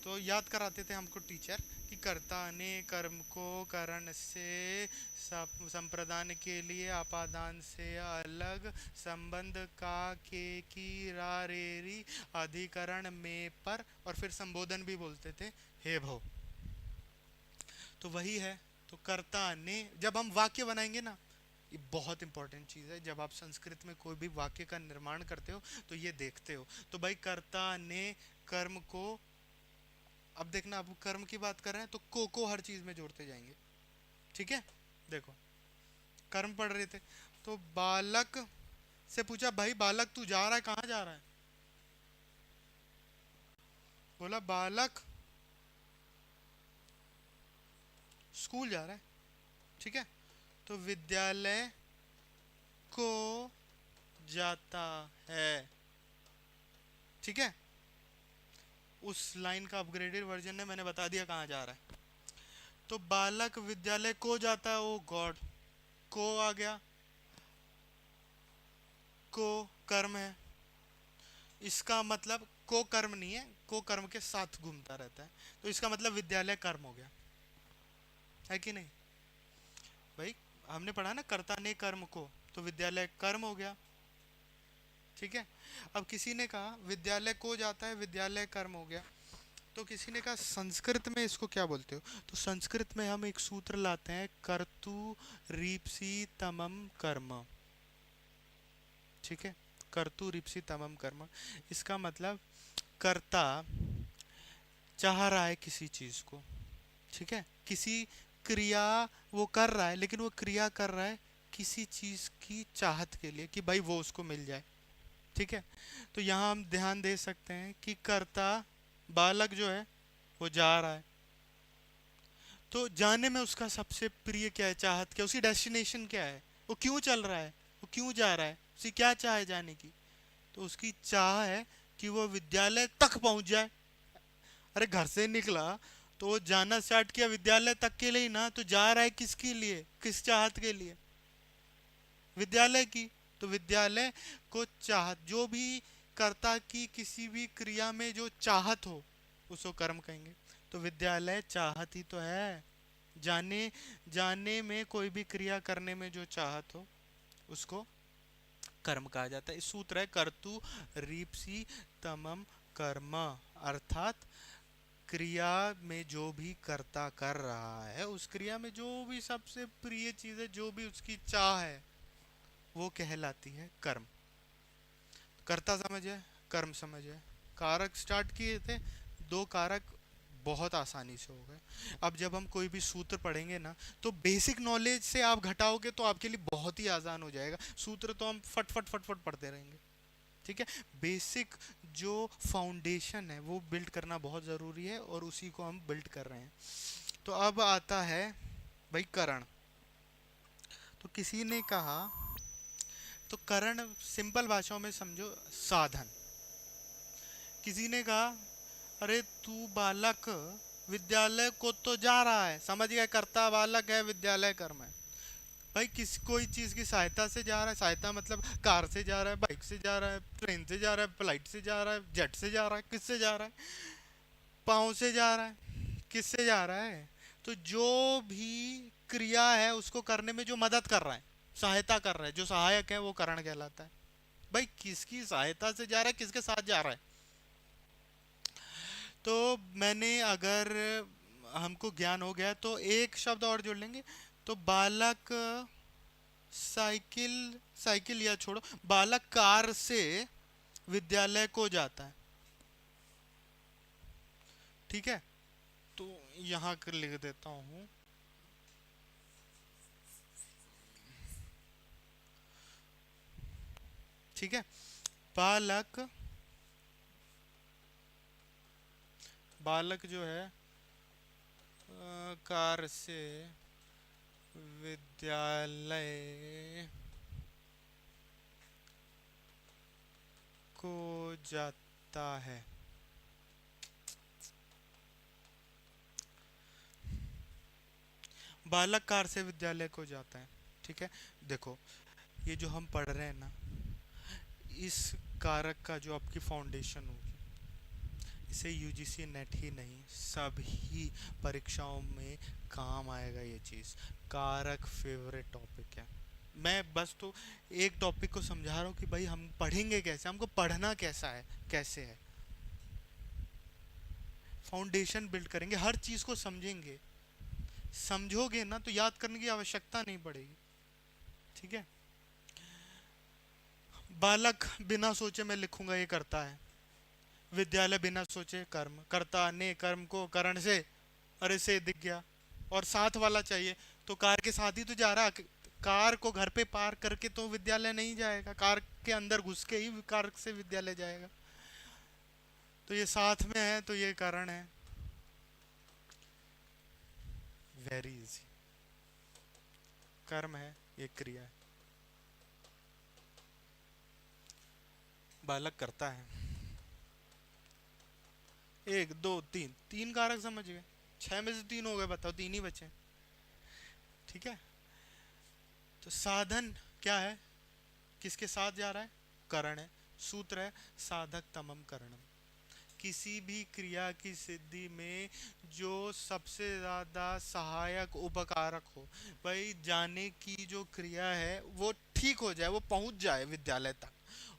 तो याद कराते थे हमको टीचर कि कर्ता ने कर्म को करण से, संप्रदान के लिए अपादान से अलग, संबंध का, के, की, रा, रे, री, अधिकरण में पर, और फिर संबोधन भी बोलते थे, हे भव। तो वही है। तो कर्ता ने, जब हम वाक्य बनाएंगे ना, ये बहुत इंपॉर्टेंट चीज़ है, जब आप संस्कृत में कोई भी वाक्य का निर्माण करते हो तो ये देखते हो। तो भाई कर्ता ने कर्म को, अब देखना, अब कर्म की बात कर रहे हैं तो को हर चीज में जोड़ते जाएंगे। ठीक है, देखो कर्म पढ़ रहे थे तो बालक से पूछा, भाई बालक तू जा रहा है, कहाँ जा रहा है? बोला बालक स्कूल जा रहा है। ठीक है, तो विद्यालय को जाता है। ठीक है, उस लाइन का अपग्रेडेड वर्जन है, मैंने बता दिया कहाँ जा रहा है। तो बालक विद्यालय को जाता है, ओ गॉड, को आ गया, को कर्म है, इसका मतलब को कर्म नहीं है, को कर्म के साथ घूमता रहता है, तो इसका मतलब विद्यालय कर्म हो गया, है कि नहीं? भाई हमने पढ़ा ना, कर्ता ने कर्म को, तो विद्यालय कर्म हो गया। ठीक है, अब किसी ने कहा विद्यालय को जाता है, विद्यालय कर्म हो गया, तो किसी ने कहा संस्कृत में इसको क्या बोलते हो? तो संस्कृत में हम एक सूत्र लाते हैं, कर्तु रीप्सी तमम कर्म। ठीक है, कर्तु रीप्सी तमम कर्म, इसका मतलब कर्ता चाह रहा है किसी चीज को। ठीक है, किसी क्रिया वो कर रहा है, लेकिन वो क्रिया कर रहा है किसी चीज की चाहत के लिए, कि भाई वो उसको मिल जाए। ठीक है, तो यहाँ हम ध्यान दे सकते हैं कि कर्ता बालक जो है वो जा रहा है, तो जाने में उसका सबसे प्रिय क्या है, चाहत क्या, उसकी डेस्टिनेशन क्या है, वो क्यों चल रहा है, वो क्यों जा रहा है, उसकी क्या चाह है जाने की? तो उसकी चाह है कि वो विद्यालय तक पहुंच जाए। अरे घर से निकला तो वो जाना स्टार्ट किया विद्यालय तक के लिए ही ना, तो जा रहा है किसके लिए, किस चाहत के लिए? विद्यालय की। तो विद्यालय को चाहत, जो भी कर्ता की किसी भी क्रिया में जो चाहत हो उसको कर्म कहेंगे। तो विद्यालय चाहत ही तो है, जाने जाने में, कोई भी क्रिया करने में जो चाहत हो उसको कर्म कहा जाता है। इस सूत्र है कर्तु रीप्सी तमम कर्म, अर्थात क्रिया में जो भी कर्ता कर रहा है, उस क्रिया में जो भी सबसे प्रिय चीज है, जो भी उसकी चाह है, वो कहलाती है कर्म। कर्ता समझे, कर्म समझे, कारक स्टार्ट किए थे, दो कारक बहुत आसानी से हो गए। अब जब हम कोई भी सूत्र पढ़ेंगे ना, तो बेसिक नॉलेज से आप घटाओगे तो आपके लिए बहुत ही आसान हो जाएगा। सूत्र तो हम फट फट फट फट पढ़ते रहेंगे। ठीक है, बेसिक जो फाउंडेशन है वो बिल्ड करना बहुत ज़रूरी है, और उसी को हम बिल्ड कर रहे हैं। तो अब आता है भाई करण। तो किसी ने कहा, तो करण सिंपल भाषाओं में समझो साधन। किसी ने कहा अरे तू बालक विद्यालय को तो जा रहा है, समझ गया, कर्ता बालक है, विद्यालय कर्म है। भाई किस कोई चीज़ की सहायता से जा रहा है, सहायता मतलब कार से जा रहा है, बाइक से जा रहा है, ट्रेन से जा रहा है, फ्लाइट से जा रहा है, जेट से जा रहा है, किससे जा रहा है? पाँव से जा रहा है, किससे जा रहा है? तो जो भी क्रिया है उसको करने में जो मदद कर रहा है, सहायता कर रहा है, जो सहायक है, वो करण कहलाता है। भाई किसकी सहायता से जा रहा है, किसके साथ जा रहा है? तो मैंने, अगर हमको ज्ञान हो गया तो एक शब्द और जोड़ लेंगे। तो बालक साइकिल, साइकिल या छोड़ो, बालक कार से विद्यालय को जाता है। ठीक है, तो यहाँ कर लिख देता हूँ, ठीक है, बालक, बालक जो है कार से विद्यालय को जाता है। बालक कार से विद्यालय को जाता है। ठीक है, देखो ये जो हम पढ़ रहे हैं ना, इस कारक का जो आपकी फाउंडेशन होगी, इसे यूजीसी नेट ही नहीं, सभी परीक्षाओं में काम आएगा ये चीज़। कारक फेवरेट टॉपिक है। मैं बस तो एक टॉपिक को समझा रहा हूँ कि भाई हम पढ़ेंगे कैसे, हमको पढ़ना कैसा है, कैसे है, फाउंडेशन बिल्ड करेंगे, हर चीज़ को समझेंगे। समझोगे ना तो याद करने की आवश्यकता नहीं पड़ेगी। ठीक है। बालक बिना सोचे मैं लिखूंगा ये करता है। विद्यालय बिना सोचे कर्म करता, ने कर्म को करण से, अरे से दिख गया। और साथ वाला चाहिए, तो कार के साथ ही तो जा रहा। कार को घर पे पार करके तो विद्यालय नहीं जाएगा, कार के अंदर घुस के ही कार से विद्यालय जाएगा। तो ये साथ में है तो ये कारण है। Very easy. कर्म है, ये क्रिया है। बालक करता है। एक दो तीन, तीन कारक समझ गए। छह में से तीन हो गए, बताओ तीन ही बचे। ठीक है। तो साधन क्या है, किसके साथ जा रहा है, करण है। सूत्र है साधक तमम करणम। किसी भी क्रिया की सिद्धि में जो सबसे ज्यादा सहायक उपकारक हो, भाई जाने की जो क्रिया है वो ठीक हो जाए, वो पहुंच जाए विद्यालय तक,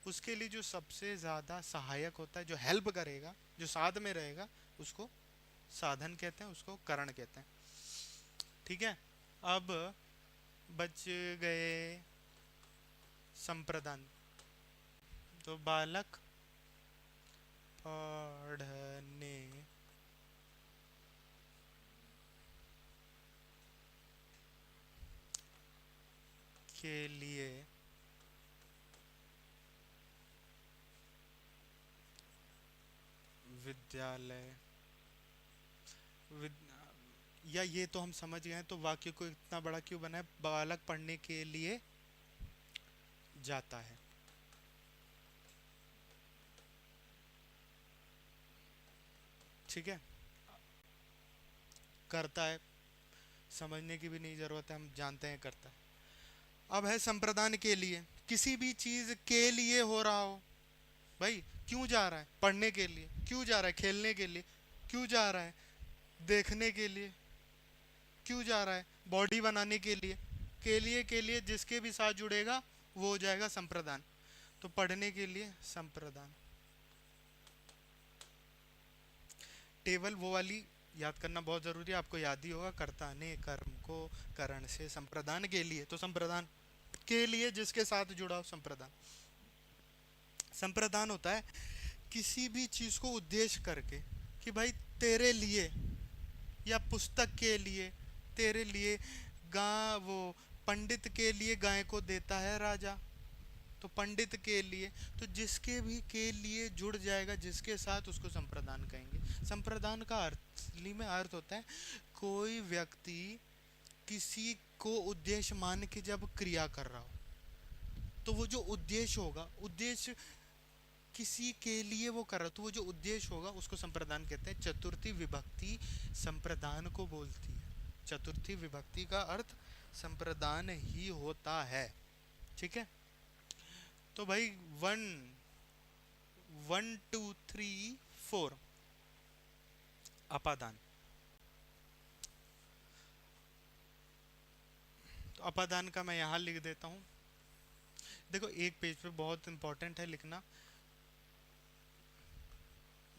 उसके लिए जो सबसे ज्यादा सहायक होता है, जो हेल्प करेगा, जो साथ में रहेगा, उसको साधन कहते हैं, उसको करण कहते हैं। ठीक है। अब बच गए संप्रदान। तो बालक पढ़ने के लिए विद्यालय विद, या ये तो हम समझ गए हैं, तो वाक्य को इतना बड़ा क्यों बना है, बालक पढ़ने के लिए जाता है। ठीक है। करता है, समझने की भी नहीं जरूरत है, हम जानते हैं करता है। अब है संप्रदान के लिए, किसी भी चीज के लिए हो रहा हो। भाई क्यों जा रहा है, पढ़ने के लिए। क्यों जा रहा है, खेलने के लिए। क्यों जा रहा है, देखने के लिए। क्यों जा रहा है, बॉडी बनाने के लिए। के लिए जिसके भी साथ जुड़ेगा वो हो जाएगा संप्रदान। तो पढ़ने के लिए संप्रदान। टेबल वो वाली याद करना बहुत जरूरी है, आपको याद ही होगा, कर्ता ने कर्म को करण से, संप्रदान के लिए, तो संप्रदान के लिए जिसके साथ जुड़ा हो संप्रदान। संप्रदान होता है किसी भी चीज को उद्देश्य करके, कि भाई तेरे लिए, या पुस्तक के लिए, तेरे लिए। गा वो पंडित के लिए गाय को देता है राजा, तो पंडित के लिए, तो जिसके भी के लिए जुड़ जाएगा जिसके साथ, उसको संप्रदान कहेंगे। संप्रदान का असली में अर्थ होता है कोई व्यक्ति किसी को उद्देश्य मान के जब क्रिया कर रहा हो, तो वो जो उद्देश्य होगा, उद्देश्य किसी के लिए वो कर रहा, तो वो जो उद्देश्य होगा उसको संप्रदान कहते हैं। चतुर्थी विभक्ति संप्रदान को बोलती है। चतुर्थी विभक्ति का अर्थ संप्रदान ही होता है। ठीक है। तो भाई वन, 1 2 3 4 अपादान। तो अपादान का मैं यहां लिख देता हूं। देखो एक पेज पे बहुत इंपॉर्टेंट है लिखना,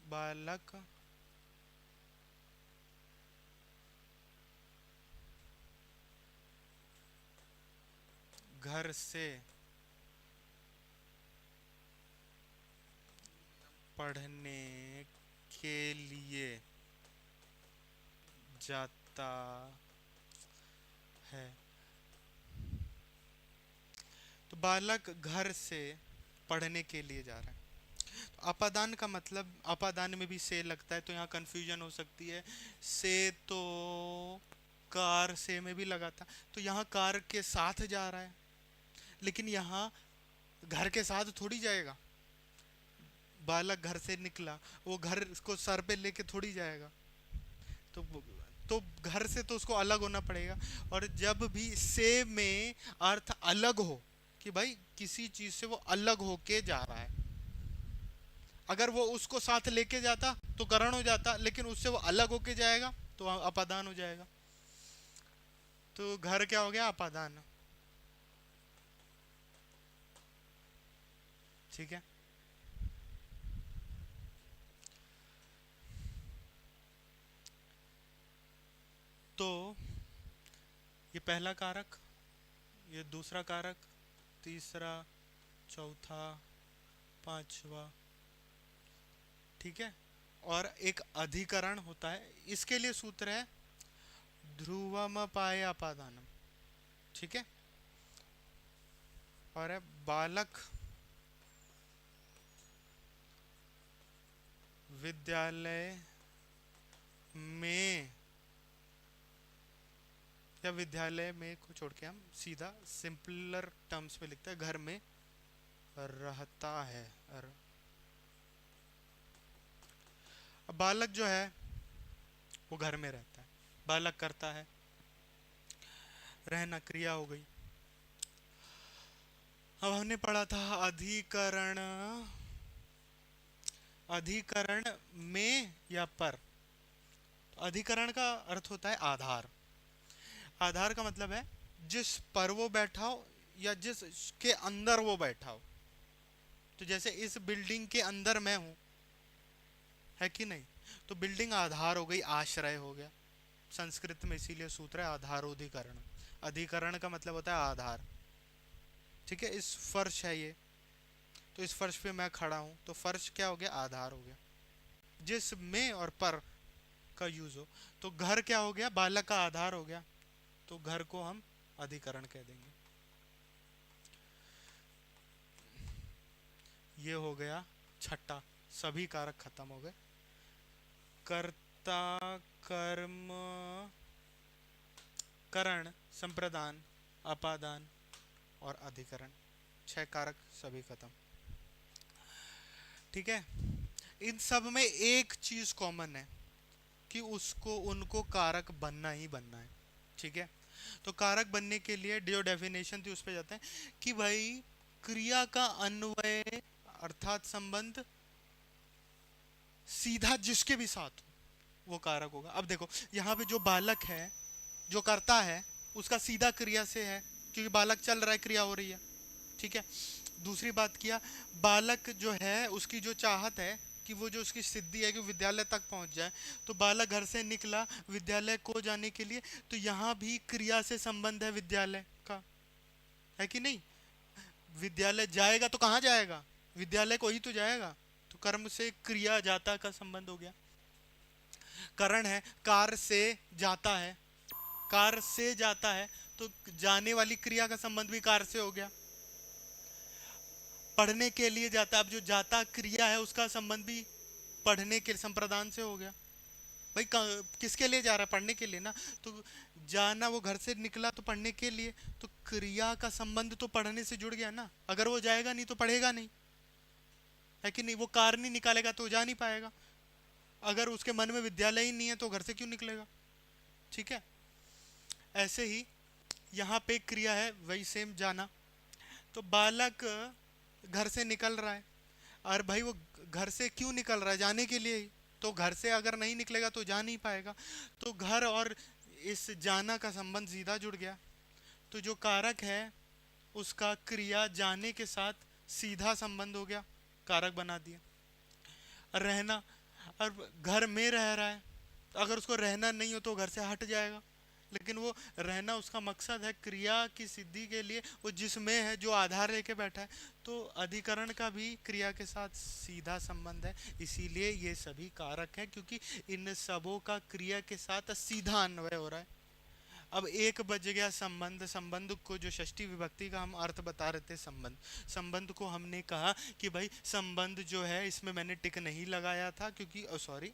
बालक घर से पढ़ने के लिए जाता है। तो बालक घर से पढ़ने के लिए जा रहा है। तो अपादान का मतलब, अपादान में भी से लगता है, तो यहाँ कंफ्यूजन हो सकती है। से तो कार से में भी लगा था, तो यहाँ कार के साथ जा रहा है, लेकिन यहाँ घर के साथ थोड़ी जाएगा। बालक घर से निकला, वो घर को सर पे लेके थोड़ी जाएगा। तो तो घर से तो उसको अलग होना पड़ेगा। और जब भी से में अर्थ अलग हो, कि भाई किसी चीज से वो अलग होके जा रहा है, अगर वो उसको साथ लेके जाता तो करण हो जाता, लेकिन उससे वो अलग होके जाएगा तो अपादान हो जाएगा। तो घर क्या हो गया, अपादान। ठीक है। तो ये पहला कारक, ये दूसरा कारक, तीसरा, चौथा, पांचवा, ठीक है। और एक अधिकरण होता है, इसके लिए सूत्र है ध्रुवम पाए अपादानम, ठीक है। और है बालक विद्यालय में, या विद्यालय में को छोड़ के हम सीधा सिंपलर टर्म्स में लिखते हैं, घर में रहता है। अब बालक जो है वो घर में रहता है, बालक करता है, रहना क्रिया हो गई। अब हमने पढ़ा था अधिकरण, अधिकरण में या पर। अधिकरण का अर्थ होता है आधार। आधार का मतलब है जिस पर वो बैठा हो या जिस के अंदर वो बैठा हो। तो जैसे इस बिल्डिंग के अंदर मैं हूं, है कि नहीं, तो बिल्डिंग आधार हो गई, आश्रय हो गया। संस्कृत में इसीलिए सूत्र है आधारोधिकरण। अधिकरण का मतलब होता है आधार, ठीक है। इस फर्श है ये, तो इस फर्श पे मैं खड़ा हूं, तो फर्श क्या हो गया, आधार हो गया। जिस में और पर का यूज हो, तो घर क्या हो गया, बालक का आधार हो गया, तो घर को हम अधिकरण कह देंगे। ये हो गया छठा, सभी कारक खत्म हो गए। कर्ता, कर्म, करण, संप्रदान, अपादान और अधिकरण, 6 कारक सभी खत्म, ठीक है। इन सब में एक चीज कॉमन है कि उसको उनको कारक बनना ही बनना है, ठीक है। तो कारक बनने के लिए जो डेफिनेशन थी उस पे जाते हैं कि भाई क्रिया का अन्वय अर्थात संबंध सीधा जिसके भी साथ हो वो कारक होगा। अब देखो यहाँ पे जो बालक है, जो करता है, उसका सीधा क्रिया से है, क्योंकि बालक चल रहा है, क्रिया हो रही है, ठीक है। दूसरी बात किया, बालक जो है उसकी जो चाहत है कि वो जो उसकी सिद्धि है कि विद्यालय तक पहुंच जाए, तो बालक घर से निकला विद्यालय को जाने के लिए, तो यहाँ भी क्रिया से संबंध है विद्यालय का, है कि नहीं। विद्यालय जाएगा तो कहाँ जाएगा, विद्यालय को ही तो जाएगा, तो कर्म से क्रिया जाता का संबंध हो गया। करण है, कार से जाता है, कार से जाता है, तो जाने वाली क्रिया का संबंध भी कार से हो गया। पढ़ने के लिए जाता है, अब जो जाता क्रिया है उसका संबंध भी पढ़ने के संप्रदान से हो गया। भाई किसके लिए जा रहा है, पढ़ने के लिए ना, तो जाना, वो घर से निकला तो पढ़ने के लिए, तो क्रिया का संबंध तो पढ़ने से जुड़ गया ना। अगर वो जाएगा नहीं तो पढ़ेगा नहीं, है कि नहीं। वो कार नहीं निकालेगा तो जा नहीं पाएगा। अगर उसके मन में विद्यालय ही नहीं है तो घर से क्यों निकलेगा, ठीक है। ऐसे ही यहाँ पे क्रिया है, वही सेम जाना। तो बालक घर से निकल रहा है, और भाई वो घर से क्यों निकल रहा है, जाने के लिए ही, तो घर से अगर नहीं निकलेगा तो जा नहीं पाएगा। तो घर और इस जाना का संबंध सीधा जुड़ गया। तो जो कारक है उसका क्रिया जाने के साथ सीधा संबंध हो गया, कारक बना दिया। रहना, और घर में रह रहा है, अगर उसको रहना नहीं हो तो घर से हट जाएगा, लेकिन वो रहना उसका मकसद है क्रिया की सिद्धि के लिए, वो जिसमें है, जो आधार लेके बैठा है। तो अधिकरण का भी क्रिया के साथ सीधा संबंध है, इसीलिए ये सभी कारक हैं, क्योंकि इन सबों का क्रिया के साथ सीधा अन्वय हो रहा है। अब एक बज गया संबंध। संबंध को जो षष्ठी विभक्ति का हम अर्थ बता रहे थे, संबंध, संबंध को हमने कहा कि भाई संबंध जो है, इसमें मैंने टिक नहीं लगाया था, क्योंकि सॉरी,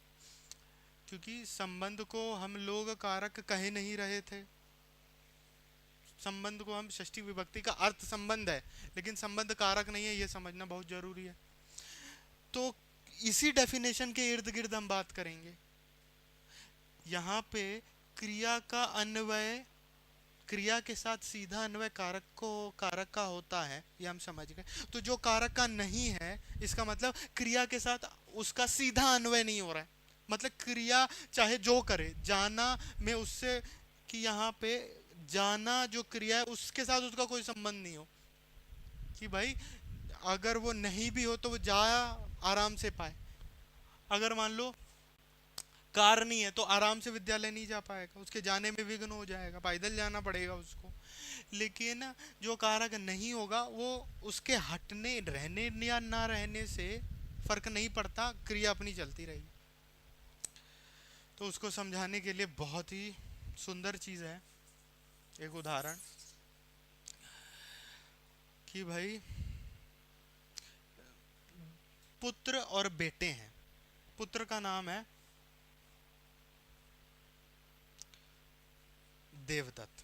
क्योंकि संबंध को हम लोग कारक कह नहीं रहे थे। संबंध को हम षष्ठी विभक्ति का अर्थ संबंध है, लेकिन संबंध कारक नहीं है, ये समझना बहुत जरूरी है। तो इसी डेफिनेशन के इर्द गिर्द हम बात करेंगे। यहाँ पे क्रिया का अन्वय, क्रिया के साथ सीधा अन्वय कारक का होता है, ये हम समझ गए। तो जो कारक का नहीं है, इसका मतलब क्रिया के साथ उसका सीधा अन्वय नहीं हो रहा है। मतलब क्रिया चाहे जो करे, जाना में उससे, कि यहाँ पे जाना जो क्रिया है उसके साथ उसका कोई संबंध नहीं हो, कि भाई अगर वो नहीं भी हो तो वो जा आराम से पाए। अगर मान लो कार नहीं है तो आराम से विद्यालय नहीं जा पाएगा, उसके जाने में विघ्न हो जाएगा, पैदल जाना पड़ेगा उसको। लेकिन जो कारक नहीं होगा वो उसके हटने, रहने या ना रहने से फर्क नहीं पड़ता, क्रिया अपनी चलती रहेगी। तो उसको समझाने के लिए बहुत ही सुंदर चीज है एक उदाहरण कि भाई पुत्र और बेटे हैं। पुत्र का नाम है देवदत्त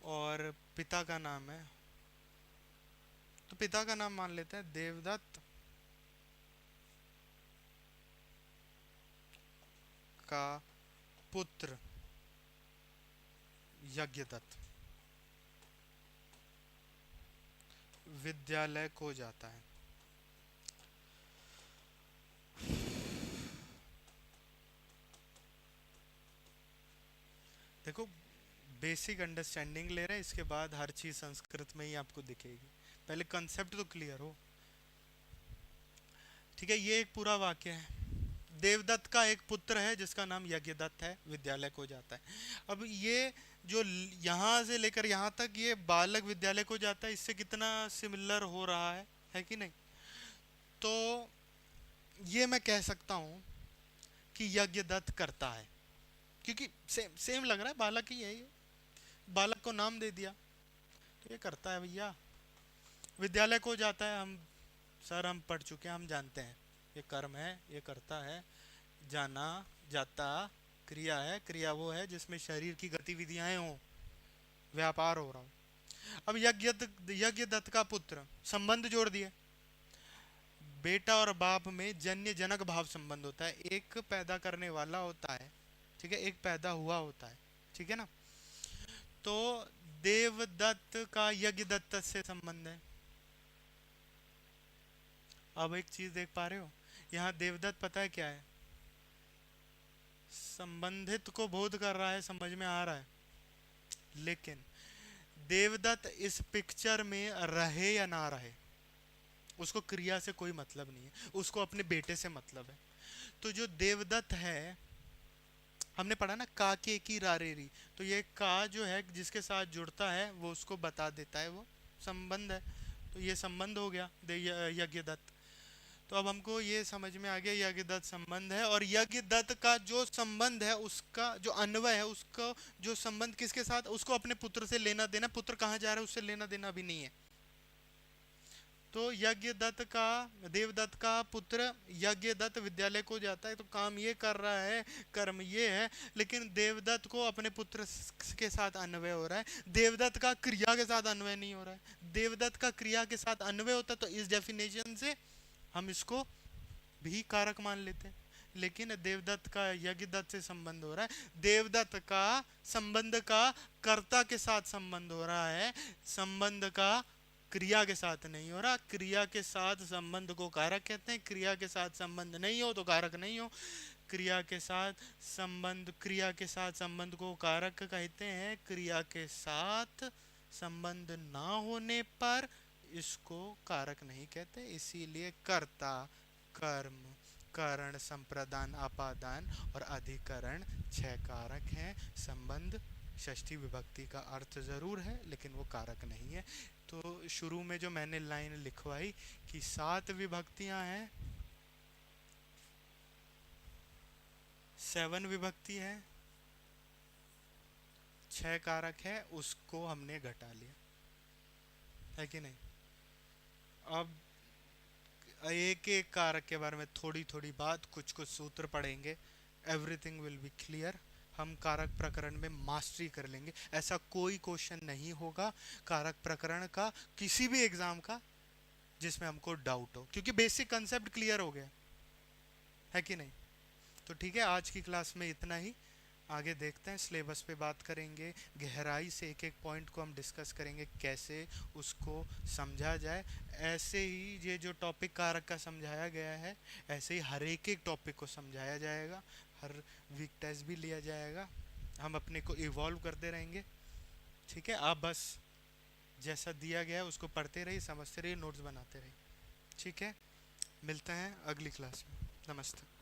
और पिता का नाम है, तो पिता का नाम मान लेते हैं देवदत्त का पुत्र यज्ञदत्त विद्यालय को जाता है। देखो बेसिक अंडरस्टैंडिंग ले रहे हैं, इसके बाद हर चीज संस्कृत में ही आपको दिखेगी, पहले कंसेप्ट तो क्लियर हो। ठीक है, ये एक पूरा वाक्य है। देवदत्त का एक पुत्र है जिसका नाम यज्ञदत्त है, विद्यालय को जाता है। अब ये जो यहाँ से लेकर यहाँ तक ये बालक विद्यालय को जाता है, इससे कितना सिमिलर हो रहा है कि नहीं? तो ये मैं कह सकता हूँ कि यज्ञदत्त करता है, क्योंकि सेम सेम लग रहा है, बालक ही है ये, बालक को नाम दे दिया तो ये करता है भैया। विद्यालय को जाता है, हम पढ़ चुके हैं, हम जानते हैं ये कर्म है, ये करता है, जाना जाता क्रिया है, क्रिया वो है जिसमें शरीर की गतिविधियां हों, व्यापार हो रहा हो। अब यज्ञदत्त का पुत्र, संबंध जोड़ दिए, बेटा और बाप में जन्य जनक भाव संबंध होता है, एक पैदा करने वाला होता है, ठीक है, एक पैदा हुआ होता है, ठीक है ना। तो देवदत्त का यज्ञदत्त से संबंध है। अब एक चीज देख पा रहे हो, यहाँ देवदत्त पता है क्या है, संबंधित को बोध कर रहा है, समझ में आ रहा है, लेकिन देवदत्त इस पिक्चर में रहे या ना रहे उसको क्रिया से कोई मतलब नहीं है, उसको अपने बेटे से मतलब है। तो जो देवदत्त है, हमने पढ़ा ना का के की रारेरी, तो ये का जो है जिसके साथ जुड़ता है वो उसको बता देता है, वो संबंध है, तो ये संबंध हो गया यज्ञदत्त। तो अब हमको ये समझ में आ गया यज्ञदत्त संबंध है, और यज्ञदत्त का जो संबंध है उसका जो अन्वय है, उसका जो संबंध किसके साथ, उसको अपने पुत्र से लेना देना, पुत्र कहाँ जा रहा है उससे लेना देना भी नहीं है। तो यज्ञदत्त का, देवदत्त का पुत्र यज्ञदत्त विद्यालय को जाता है, तो काम ये कर रहा है, कर्म ये है, लेकिन देवदत्त को अपने पुत्र के साथ अन्वय हो रहा है, देवदत्त का क्रिया के साथ अन्वय नहीं हो रहा है। देवदत्त का क्रिया के साथ अन्वय होता तो इस डेफिनेशन से हम इसको भी कारक मान लेते हैं, लेकिन देवदत्त का यज्ञदत्त से संबंध हो रहा है, देवदत्त का संबंध का कर्ता के साथ संबंध हो रहा है, संबंध का क्रिया के साथ नहीं हो रहा। क्रिया के साथ संबंध को कारक कहते हैं, क्रिया के साथ संबंध नहीं हो तो कारक नहीं हो, क्रिया के साथ संबंध को कारक कहते हैं, क्रिया के साथ संबंध ना होने पर इसको कारक नहीं कहते। इसीलिए कर्ता, कर्म, कारण, संप्रदान, अपादान और अधिकरण 6 कारक हैं। संबंध षष्ठी विभक्ति का अर्थ जरूर है लेकिन वो कारक नहीं है। तो शुरू में जो मैंने लाइन लिखवाई कि 7 विभक्तियां हैं, 7 विभक्ति है, 6 कारक है, उसको हमने घटा लिया, है कि नहीं। अब एक एक कारक के बारे में थोड़ी थोड़ी बात, कुछ कुछ सूत्र पढ़ेंगे, एवरीथिंग विल बी क्लियर। हम कारक प्रकरण में मास्टरी कर लेंगे, ऐसा कोई क्वेश्चन नहीं होगा कारक प्रकरण का किसी भी एग्जाम का जिसमें हमको डाउट हो, क्योंकि बेसिक कंसेप्ट क्लियर हो गया, है कि नहीं। तो ठीक है, आज की क्लास में इतना ही, आगे देखते हैं, सिलेबस पे बात करेंगे, गहराई से एक एक पॉइंट को हम डिस्कस करेंगे, कैसे उसको समझा जाए। ऐसे ही ये जो टॉपिक कारक का समझाया गया है, ऐसे ही हर एक एक टॉपिक को समझाया जाएगा, हर वीक टेस्ट भी लिया जाएगा, हम अपने को इवॉल्व करते रहेंगे। ठीक है, आप बस जैसा दिया गया है उसको पढ़ते रहिए, समझते रहिए, नोट्स बनाते रहिए। ठीक है, मिलते हैं अगली क्लास में। नमस्ते।